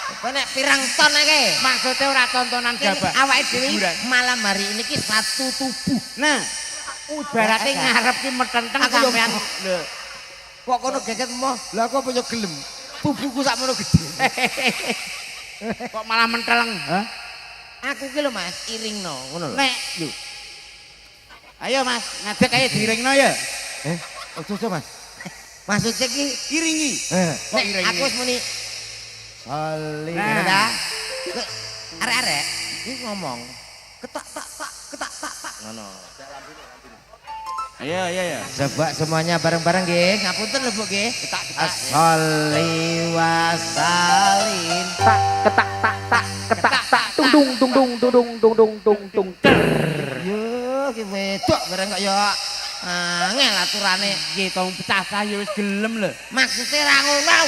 Kowe nek pirang ton iki? Maksudnya ora tontonan gabah. Awake dhewe malam hari ini ki satu tubuh. Nah, ibaratnya ngarep ki metenteng Aku yo- sampean. Lho, Kok kono geget moh. Lah kok apa yo gelem. Tubuhku sakmono gede. kok malah menteleng. Aku ki lho Mas, iringno ngono lho. Nek, lho. Ayo Mas, ngadeg ae diringno ya. Ojo Mas. Maksudnya ki Iringi. nek aku wis muni Soli ngono ta. Arek-arek iki ngomong ketak tak ngono. Ayo. Coba semuanya bareng-bareng nggih. Ngapunten lho Bu nggih. Ketak. Sholli wa salim. Ketak tung. Yo ki wedok bareng kok yo angel aturane. Nggih to cacah ya wis gelem lho. Maksude ra ngono.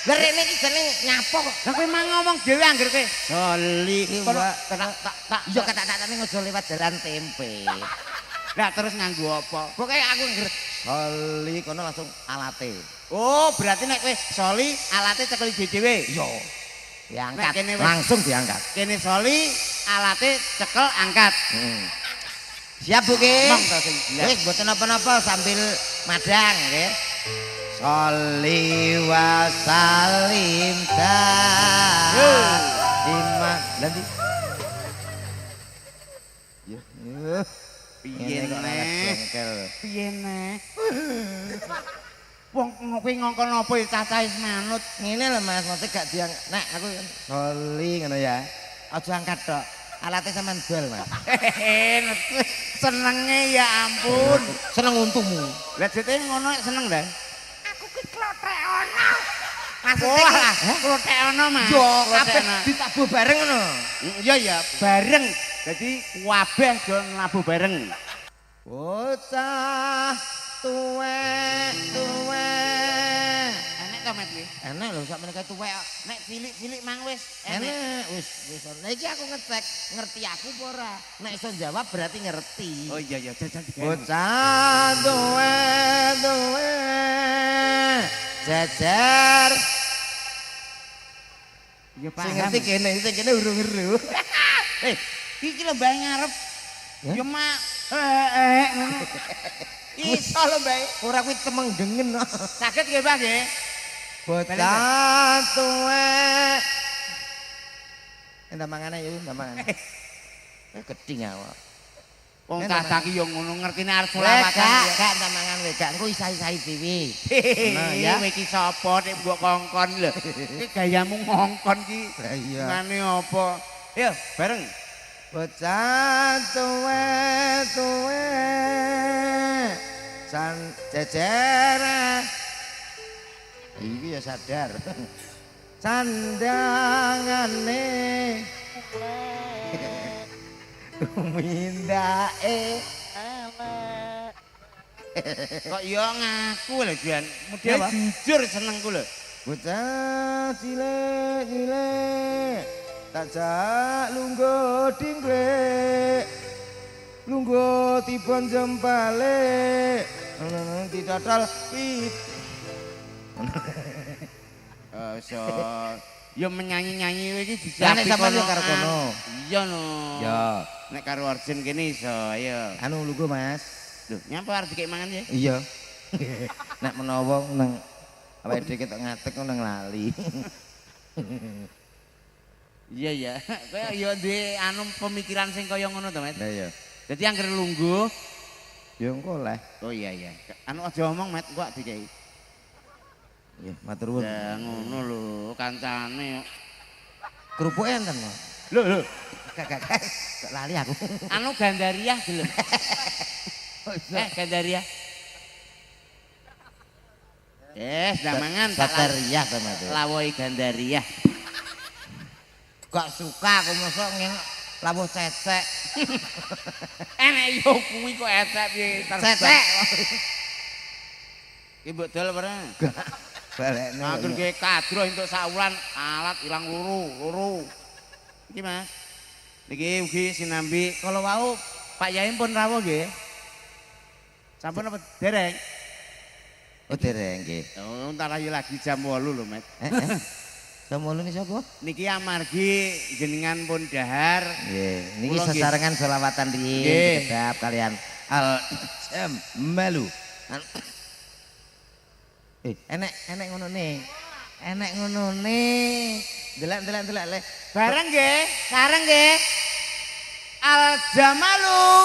Lah rene iki jeneng nyapo kok. Lah kowe mang ngomong dhewe angger kowe. Soli Kono tak. yo ketak-ketakane ngojo lewat jalan tempe. Lah terus nganggo apa? Pokoke aku ngger Sholli kono langsung alate. Oh, berarti nek kowe soli alate cekel dhewe. Yo. Diangkat Nek kene wis- langsung diangkat. Kene soli alate cekel angkat. Siap Bu nggih. Mong to sing jelas. Wis mboten napa-napa sambil madang nggih. Sholli wa salim Ima nanti. Yo. Piye Ngene kok ora neh? jengkel. Piye neh? Wong kowe ngongkon apa ya cacah wis manut. Ngene lho Mas, mesti gak diang. Nek aku Sholli ngono ya. Aja angkat tok. Alatnya sampean dol Mas. Senenge ya ampun. Seneng untumu. Lah jete ngono seneng dah. Aku ki klothek ono. Wah, klothek ono Mas. Yo Klothek kabeh ono. ditabuh bareng ngono. Iya bareng. Jadi kabeh do nabuh bareng. Bocah tuwek. Enek to Met iki? Enak lho sak menika tuwek. Nek cilik-cilik mang wis enek. Enak wis. Nah iki aku ngecek ngerti aku apa ora. Nek iso jawab berarti ngerti. Oh iya jajan digawe. Bocah tuwek. Jajar. Ya Sing ngerti kene urung-eru. Iki lho Mbah ngarep. Ya? Ya mak ngono. Iso lho Mbah. Ora kuwi temeng dengen. Saged nggih Mbah nggih. Bocah tuwek. Endah mangane yo, endah mangane. Geding awak. Wong cacah ki yo ngono ngertine arep Wek, selawatan. gak endah mangan wek, gak engko isah-isahi dhewe. Nah, Ya ya. iki sapa nek mbok kongkon lho. Iki gayamu ngongkon ki. Lah iya. Ngane apa? Yo bareng. Bocah tuwek. San jejer. Iki ya sadar. Sandangane mindake Kok yo ngaku lho Jan. Mudah Apa? jujur senengku lho. bocah cilik tajak lungguh dingklek lungguh tibon jempale didodol pit So yo menyanyi-nyanyi iki Lah, nek dicapi sampean yo karo kono. Iya no. ya Nek karo Arjun kene iso ayo. anu lungguh Mas Lho, nyapa arep dikek mangan ya? iya nek menawa nang awake dhewe ketok ngatek nang lali Iya ya. Kowe yo duwe anu pemikiran sing kaya ngono to, Mas. lah iya Dadi anggere lungguh. yo engko lah Oh iya ya. Anu aja omong, Mat, kok dikei. iya matur nuwun Ya ngono lho, kancane. kerupuke enten Mas Lho. Gak lali aku Anu Gandaria gelem. oh iya Gandaria. Sudah mangan tak Sataria sama itu lawoi Gandaria. gak suka aku mosok ngeng lawuh cecek Enek yo kuwi kok esek piye cecek Ki mbok dol ora? balekno Atur ge kadro entuk saulan alat ilang loro. Iki Mas. Niki ugi sinambi kalau wau Pak Yai pun rawuh nggih. Sampun apa dereng? oh dereng nggih Oh, entar ayo lagi jam 8 lho, Mas. Samulu ni sapa Niki amargi jenengan pun dahar. nggih niki Kula nggih. sesarengan selawatan Nggih. riyin kedap kalian al malu enek ngono nih delak le Bareng nggih, sareng nggih. Al jamalu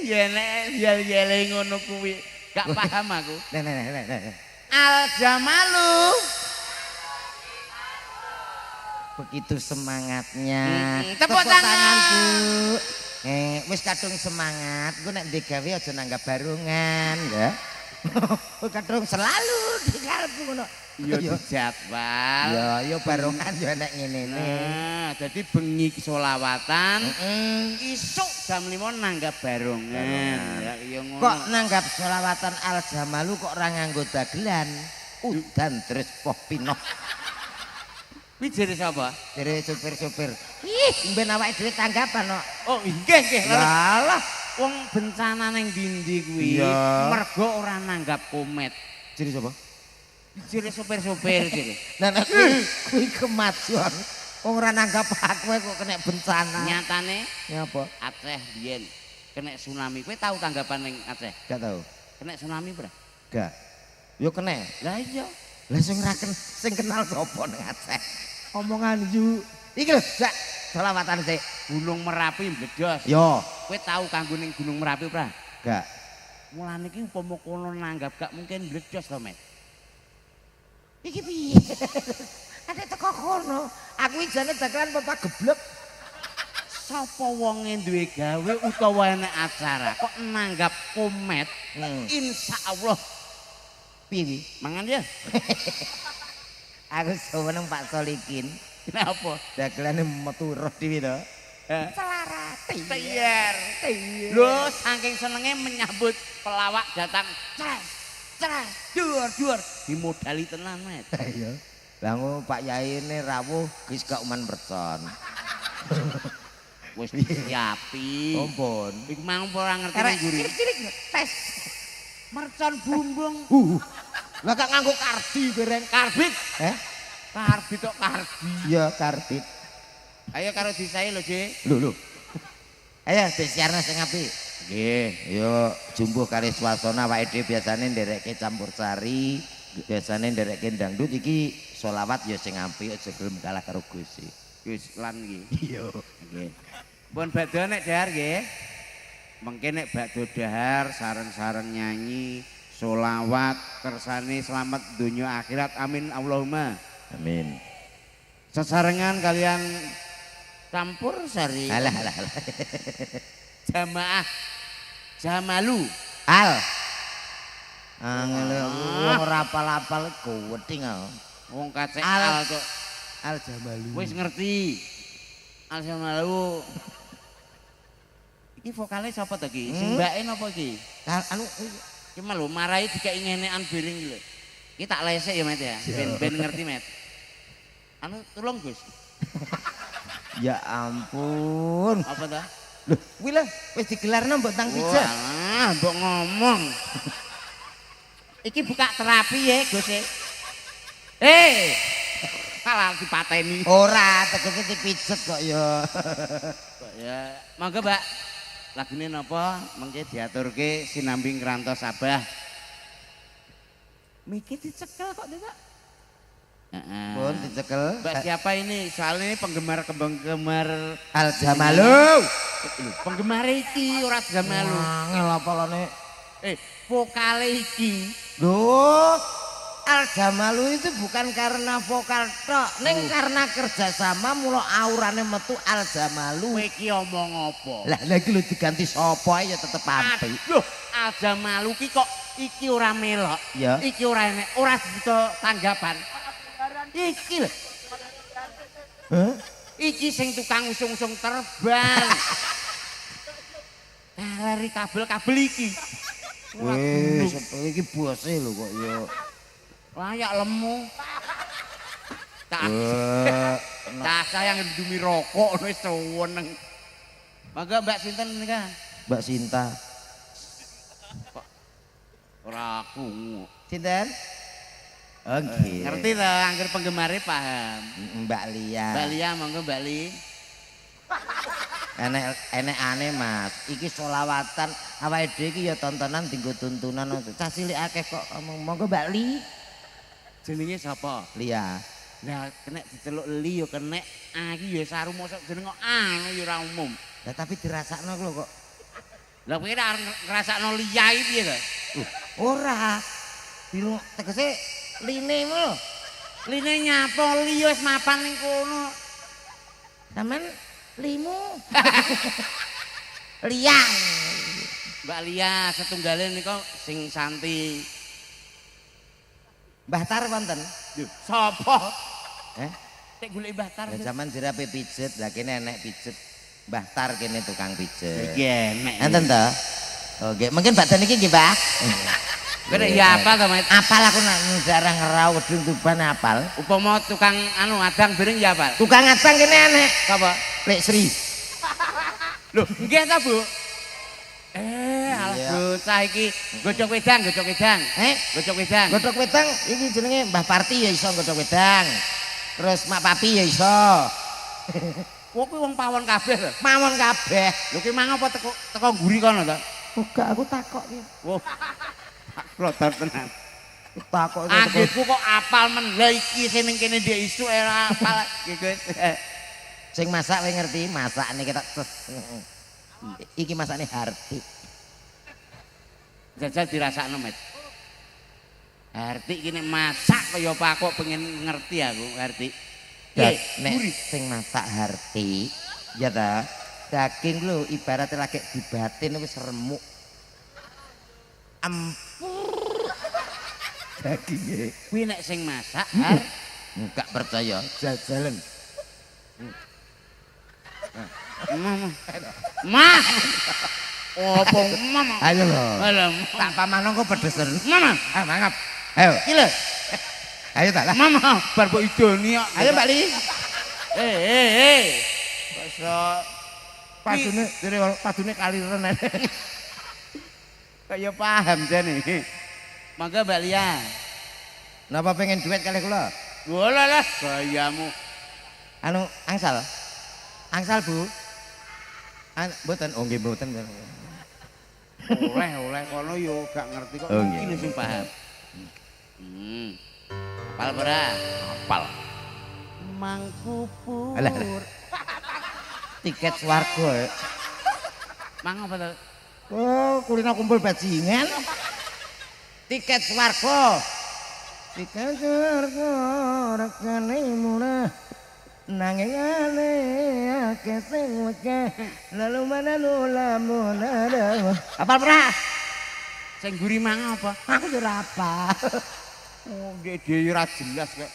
Ya nek yel-yele ngono kuwi gak paham aku. Nek. Al Jamalu. Begitu semangatnya. Tepuk tangan. Bu. Wis kadung semangat, gue nek digawe aja nanggap barungan ya. Kadung selalu di kalbu ngono. Iya dijadwal. Ya barungan yo nek ngene ne. Nah, dadi bengi selawatan, isuk jam 5 nanggap barungan. Ya iya ngono. Kok nanggap selawatan Al Jamalu kok ora nganggo dagelan? Udan terus poh pinoh. Kuwi jere sapa? Jere supir-supir. Ih, mben awake dhewe tanggapan kok. Oh, nggih. Lah, Wong bencana ning ndi kuwi Iya. mergo ora nanggap komet. jere sapa? Jere supir-supir jere. Nah, kuwi kemajuan. Wong ora nanggap aku kok kena bencana. Nyatane Ya apa? Aceh biyen kena tsunami. Kowe tahu tanggapan ning Aceh? Gak tahu. Kena tsunami, Bro? Gak. Yo kena. Lah iya. Lah sing kenal sapa ning Aceh? Omongan yu. Iki lho, Sak. Selawatan sik. Gunung Merapi mbledos. Yo, Kowe tahu kanggo ning Gunung Merapi, Bro? gak. Mulane iki upama kono nanggap gak mungkin mbledos to, Met. Iki piye? Ada teko kono. Aku ijane dagelan bapak geblek. Sapa wonge duwe gawe utawa enek acara kok nanggap komet, insyaallah Piye? mangan ya. Aku seneng Pak Solikin. Kenapa? Dagelane metu roh dhewe to. Selarat. Tiyer. Lho, saking senenge menyambut pelawak datang. Ceres. Duar. Dimodali tenan, Met. Iya. Lah ngono Pak Yai ne rawuh wis gak uman mercon. Wis disiapi. Ampun. Iku mang ora ngerti Arek ning guri. cilik-cilik tes. Mercon bumbung. Lah gak nganggo kardi bareng. Karbit. Karbit Kok kardi. Iya, karbit. Ayo karo disae lho, Dik. Lho. Ayo disiarna sing apik. Nggih, yo jumbuh kali swasana awake dhewe biasane nderekke campursari, biasane nderekke dangdut iki selawat ya sing apik aja gelem kalah karo Gusti. Wis lan iki. Iya. Nggih. Pun bakdo nek dahar nggih. Mengke nek bakdo dahar sareng-sareng nyanyi, sholawat, kersane selamat dunia akhirat. Amin Allahumma. Amin. Sesarengan kalian campur sari. Alah. Jamaah Jamalu. Al. Angel wong ora apal-apal goweding kok. Wong kacek Al. al kok. Al Jamalu. Wis ngerti. Al Jamalu. Iki vokale sapa to iki? Simbake napa iki? Anu Ki lho marahi dikek ngenekan biring iki lho. Iki tak lesek ya, Met ya. Ben ngerti, Met. Anu tulung, Gus. ya ampun. Apa ta? Loh, kuwi lho wis digelarno mbok tang pijat. Wah, mbok ngomong. Iki buka terapi ya, Gus. Salah dipateni. Ora, tegese dipijet kok ya. Ya, monggo, Mbak. Lagune napa? Mengke diaturke sinambi ngrantos Sabah. Mikir dicekel kok, Pak. Pun dicekel. Mbak siapa ini? Soalnya ini penggemar Al Jamalu. Penggemar iki ora Jamalu. Angel apalane. Vokale iki. Loh, Al Jamalu itu bukan karena vokal tok, ning karena kerjasama mula aurane metu Al Jamalu. Kowe iki omong apa? Lah iki lho diganti sapa ya tetep apik. Aduh, Al Jamalu ki kok iki ora melok. Ya. Iki ora enek, ora bisa tanggapan. Iki lho. Hah? Iki sing tukang usung-usung terbang. Lari kabel-kabel iki. Wis, iki bose lho kok ya. Layak lemu. Wah, Cah yang ndumi rokok wis seneng. Mangga Mbak sinten nika? Mbak Sinta. Ora aku. Sinten? Oh nggih. Ngerti ta angger penggemare paham. Mbak Lia. Mbak Lia monggo Mbak Li. Enek aneh Mas. Iki selawatan awake dhewe iki ya tontonan dienggo tuntunan. Cah cilik akeh kok monggo Mbak Li. Jenenge sapa? Lia. Lah kena diceluk Li yo kena. Iki ya saru mosok jeneng kok anu ya ora umum. Lah tapi dirasakno lho kok. Lah kowe ora ngrasakno liyai piye to? Ora. Bilu tegese line lho. Line nyapa li wis mapan ning kono. Sampeyan limu. Liang. Mbak Lia setunggale nika sing santi. Mbah Tar wonten. Lho, sapa? Tek golek Mbah Tar. Lah zaman jerape pijet, lah kene enek pijet. Mbah Tar kene tukang pijet. Iki enek. Enten to? Oh, nggih, mungkin badan iki nggih, Mbah. Kowe nek ya apal to, Mas? Apal aku nak jarang ngerau wedhung Tuban apal. Upama tukang anu adang bering ya apal. Tukang adang kene enek. Sapa? Lek Sri. Lho, nggih ta, Bu? Alah bocah iki gocok wedang. Gocok wedang. Godhog wedang iki jenenge Mbah Parti ya iso godhog wedang. Terus Mak Papi ya iso. Kowe kuwi wong pawon kabeh lho. Mawon kabeh. Lho ki mang apa teko nguri kono to? Enggak aku takok ki. Wah. Rodot tenan. Takok iki. Anggitku kok apal men. Lah iki sing ning kene ndek isu ora apal iki Gus. Sing masak kowe ngerti, masakne kita iki masakne Harti. Jajal dirasakno, Met. Harti iki nek masak kaya apa kok pengen ngerti aku, Harti. Nek sing masak Harti, ya ta, daging lho ibaratnya lagi dibatin wis remuk. Dagingnya. Kuwi nek sing masak, Har, enggak percaya, jajalan. Mah. Opo mama? Ayo lho. Alam. Tak pamano kok pedesen. Mama. Ah mangap. Ayo. Iki lho. Ayo tak lah. Mama, bar mbok idoni kok. Ayo Mbak Li. Wis Padune kaliren. kaya paham jane. Mangga Mbak Lia. Napa pengen duet kali kula? Bola lah gayamu. Anu angsal. Angsal, Bu. Mboten, oh nggih mboten. Oleh kono yo gak ngerti kok Oh, iki lho sing paham. Apal ora? Apal. Mangkupur. Alah. Tiket swarga. Mang apa to? Oh, kulino kumpul bajingan. Tiket swarga. Tiket swarga rekane murah. Nanging ane akeh sing wekeh lalu mana lamun ada. Apal ora? Sing guri mang apa? Aku yo ora apa. Oh, dhewe ora jelas kok.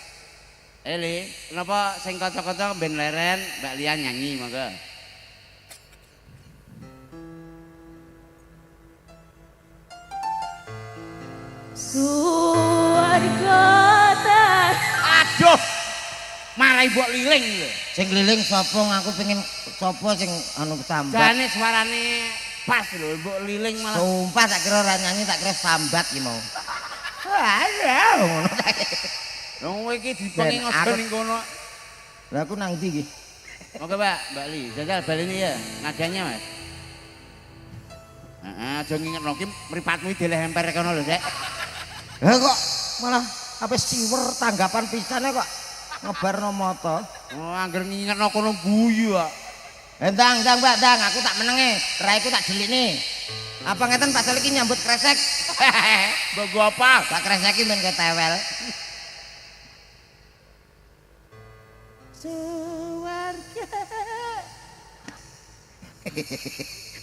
Eli, kenapa sing kanca-kanca ben leren Mbak Lia nyanyi monggo. Suwarga Aduh. Marai mbok liling lho. Sing keliling sapa ngaku pengen sapa sing anu sambat. Jane suarane pas lho mbok liling malah. Sumpah tak kira ora nyanyi tak kira sambat ki mau. Ayo ngono ta. Lho kowe iki dipengi ngojo ning kono. Lah aku nang ndi iki? Oke, Mbak Li, jajal baleni ya nadanya, Mas. Heeh, aja ngingetno ki mripatmu dilehemper kono lho, Sek. Lah kok malah apa siwer tanggapan pisane kok ngebarno moto. Oh, angger ngingetno kono guyu kok. Ndang, Mbak, ndang, aku tak menenge. Raiku tak delikne. Apa ngeten pasal iki nyambut kresek? Mbok apa? Tak kreseki men ketewel. Suwarga.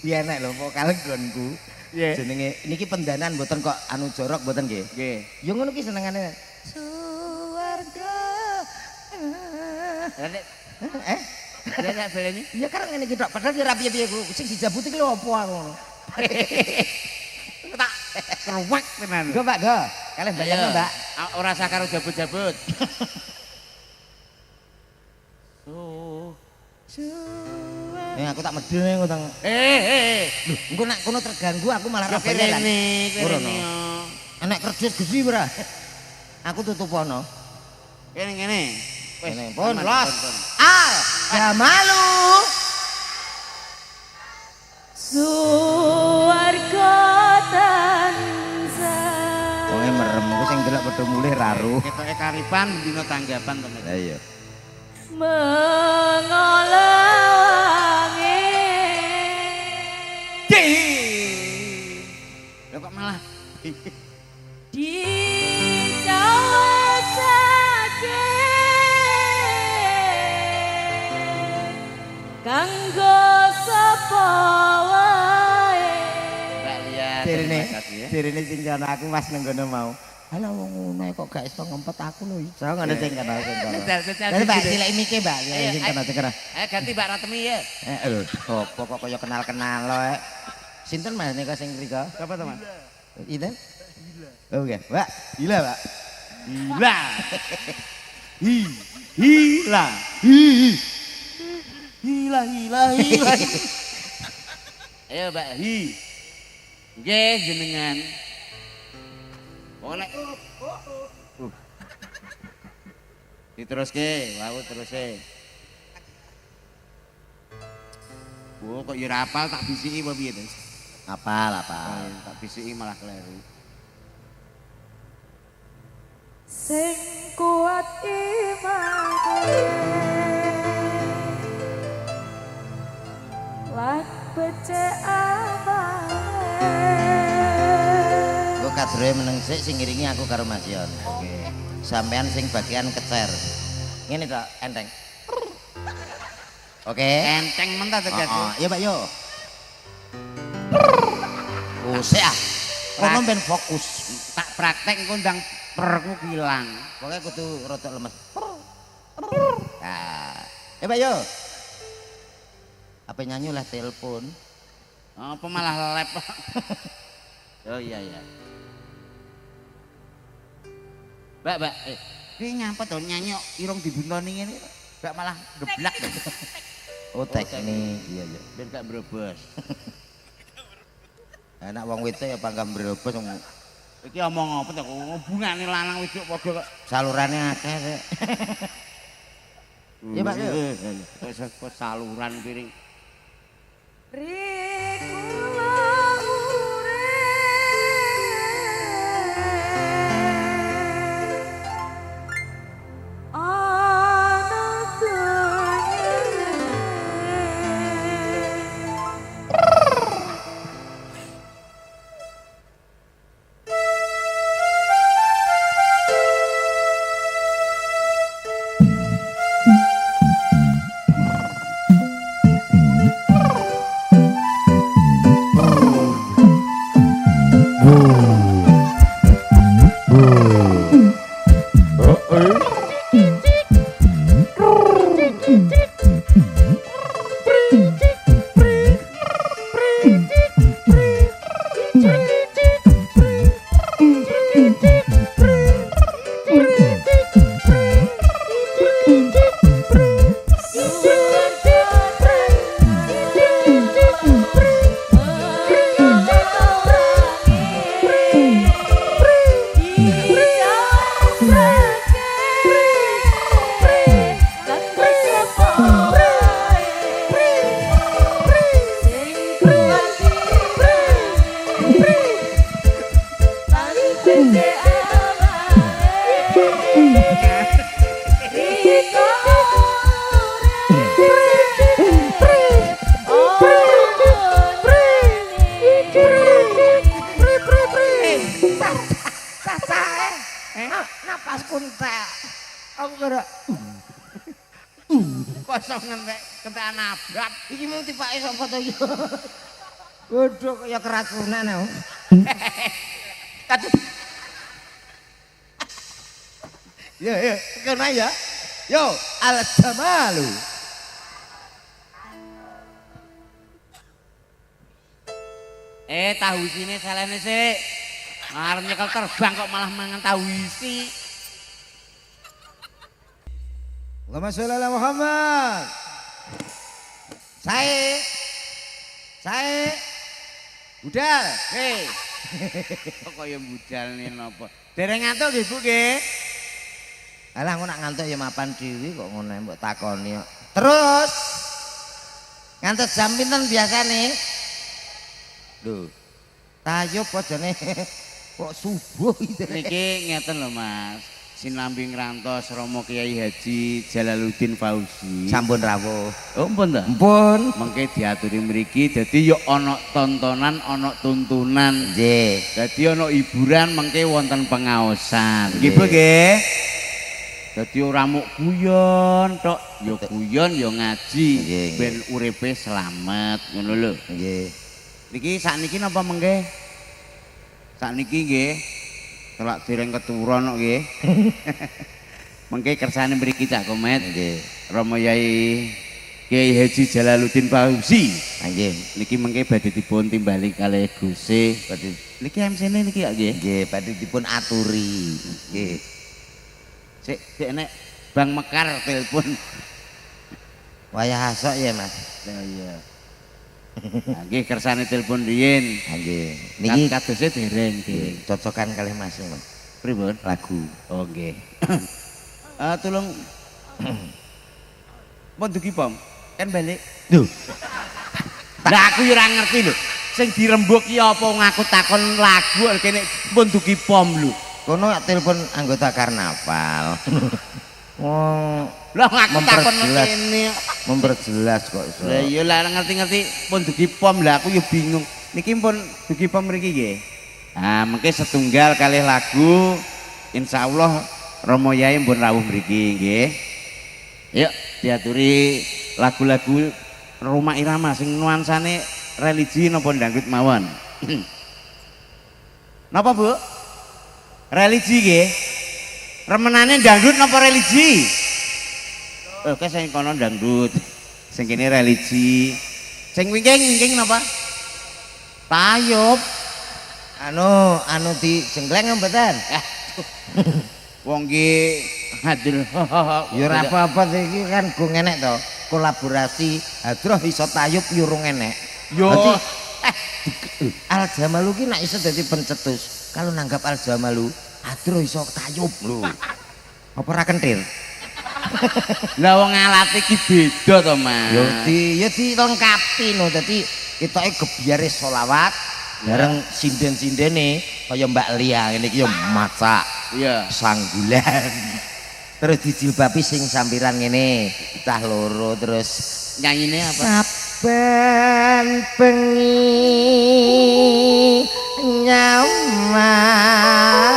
Iya nek lho vokal nggonku. Jenenge niki pendanan mboten kok anu jorok mboten nggih. Nggih. Ya ngono ki senengane. Suwarga. Nek baleni? Ya kan ngene iki tok padahal ya ra piye-piye ku sing dijabuti ki lho apa aku ngono. Tak keruwek tenan. Go Mbak, go. Kalih bayangno Mbak. Ora usah karo jabut-jabut. Aku tak medhe ngono. Lho, engko nek kono terganggu aku malah ra bayaran. Kene. Enek kerdus gesi ora? Aku tutup ono. Kene. Kene pun los. Al, Jamalu. Suwarga tansah. Wong merem ku sing delok padha mulih raruh. Ketoke karipan dina tanggapan to, Mas. Lah iya. Mengolangi Di Jawa sakit kanggo sapa wae. Dirine sing jono aku pas nang ngono mau. Ala wong ngono kok gak iso ngempet aku lho iso ngono sing kena sing kono. Dadi Mbak cilek mike Mbak sing kena. Ayo ganti Mbak Ratemi ya. Lho, opo kok kaya kenal-kenal lho. Sinten Mas nika sing mriko? Siapa teman? Inten? Oh ya, Mbak. Gila, Mbak. Gila. Gila. Gila. Ayo Mbak Hi. Nggih jenengan. Oleh. Diteruske, wau teruse. Oh, kok ya rapal tak bisiki apa piye, Des? Apal. Tak bisiki malah kleru. Sing kuat imane lan becik amane. Gue kadroe meneng sik sing ngiringi aku karo Mas Yon. Oke. Sampean sing bagian kecer. Ngene tok, enteng. Oke. Enteng mentah terjadi. Ya Pak yo. Sik ah. Kono ben fokus. Tak praktek engko ndang perku ilang. Pokoke kudu rada lemes. Nah. Ya Pak yo. Apa nyanyi lah telepon. Apa malah lep. Oh iya. Mbak, ini nyapa tuh nyanyi irung dibuntoni ini, Mbak malah geblak. Oh teknik, iya. Biar gak berobos. Enak wong wedok ya panggang berobos. Iki omong apa tuh, hubungannya lanang wedok padha kok. Salurane akeh sik. Ya Pak yo. Wis saluran piring. Rikula urip ana dunyane. Napas kuntek. Aku kira Kosong ngentek kentekan abrak. iki mau tipake sapa to iki? Godhok kaya keracunan aku. Ya, kena ya. Yo, al jamalu. Tahu isine salene sik. Arep nyekel terbang kok malah mangan tahu isi. Allahumma sholli ala Muhammad. Sae. Budal. Hei. Kok kaya budal nih napa? Dereng ngantuk nggih Bu nggih. Alah aku nak ngantuk ya mapan dhewe kok ngono mbok takoni kok. Terus ngantuk jam pinten biasane? Lho. Tayub bojone kok subuh iki. Niki ngeten lho Mas. sinambi ngrantos Rama Kyai Haji Jalaluddin Fauzi. Sampun rawuh. Oh, ampun ta? Ampun. Mengke diaturi mriki dadi yo ana tontonan, ana tuntunan. Nggih. Dadi ana hiburan mengke wonten pengaosan. Nggih, Nggih. Bu nggih. Dadi ora muk guyon tok, yo guyon yo ngaji Nggih, ben uripe slamet ngono lho. Nggih. Niki sakniki napa mengke? Sakniki nggih. Telak dereng keturun kok nggih. Mengke kersane mriki Cak Komet. Nggih. Rama Yai Kyai Haji Jalaluddin Fauzi. Nggih. Niki mengke badhe dipun timbali kalih Gusti. Badhe Niki MC-ne niki ya nggih. nggih badhe dipun aturi. Nggih. Sik nek Bang Mekar telepon. Wayah asok ya, Mas. Lah iya. Nah, nggih kersane telepon riyin. Nggih. Niki Niki kadose dereng nggih. cocokan kalih Mas, Mas. Pripun? Lagu. Oh nggih. Tolong Pon dugi pom. Kan balik. Duh. Lah aku yo ora ngerti lho. Sing dirembuk ki apa ngaku takon lagu kene pun dugi pom lho. Kono telepon anggota karnaval. Wong Lah ngaku takon Memperjelas. kene. memperjelas kok iso. Lah iya lah ngerti-ngerti pun dugi pom lah aku yo bingung. Niki pun dugi pom mriki nggih. Ah, mengke setunggal kalih lagu insyaallah Rama Yai pun rawuh mriki nggih. Yuk diaturi lagu-lagu Roma Irama sing nuansane religi napa dangdut mawon. Napa Bu? Religi nggih. Remenane dangdut napa religi? Oke sing kono dangdut. Sing kene religi. Sing wingking napa? Tayub. Anu di jengkleng mboten? Wong ki hadir. Ya ora apa-apa iki kan go enek to. Kolaborasi Hadroh iso tayub yo urung enek. Yo. Al Jamalu ki nek iso dadi pencetus. Kalau nanggap Al Jamalu, Hadroh iso tayub lho. Apa ora kentir? Lah wong alate ki beda to, Mas. Ya dilengkapi no. Dadi ketoke gebyare selawat bareng sinden-sindene kaya Mbak Lia ngene iki yo masak Iya. sanggulan. Terus dijilbabi sing sampiran ngene, cah loro terus Nyanyine apa? saben bengi nyaman.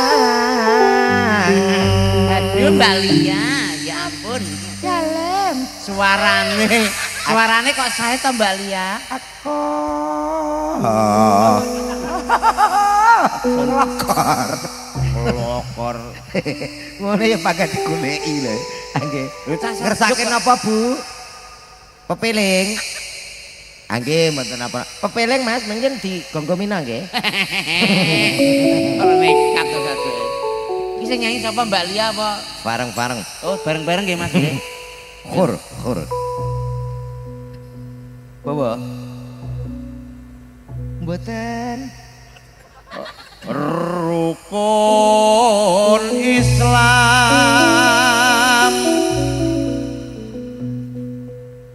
Aduh Mbak Lia, ya ampun. Dalem Suarane kok saya to Mbak Lia? Aku lokor. Ngono ya pakai digoleki lho. Nggih. Ngersake napa, Bu? Pepeling. Nggih, mboten apa. Pepeling Mas, mungkin di Gonggomina nggih. Ora nekat to satu. Iki sing nyanyi sapa Mbak Lia apa? Bareng-bareng. Oh, bareng-bareng nggih Mas nggih. Khur. Bawa. Mboten. Rukun Islam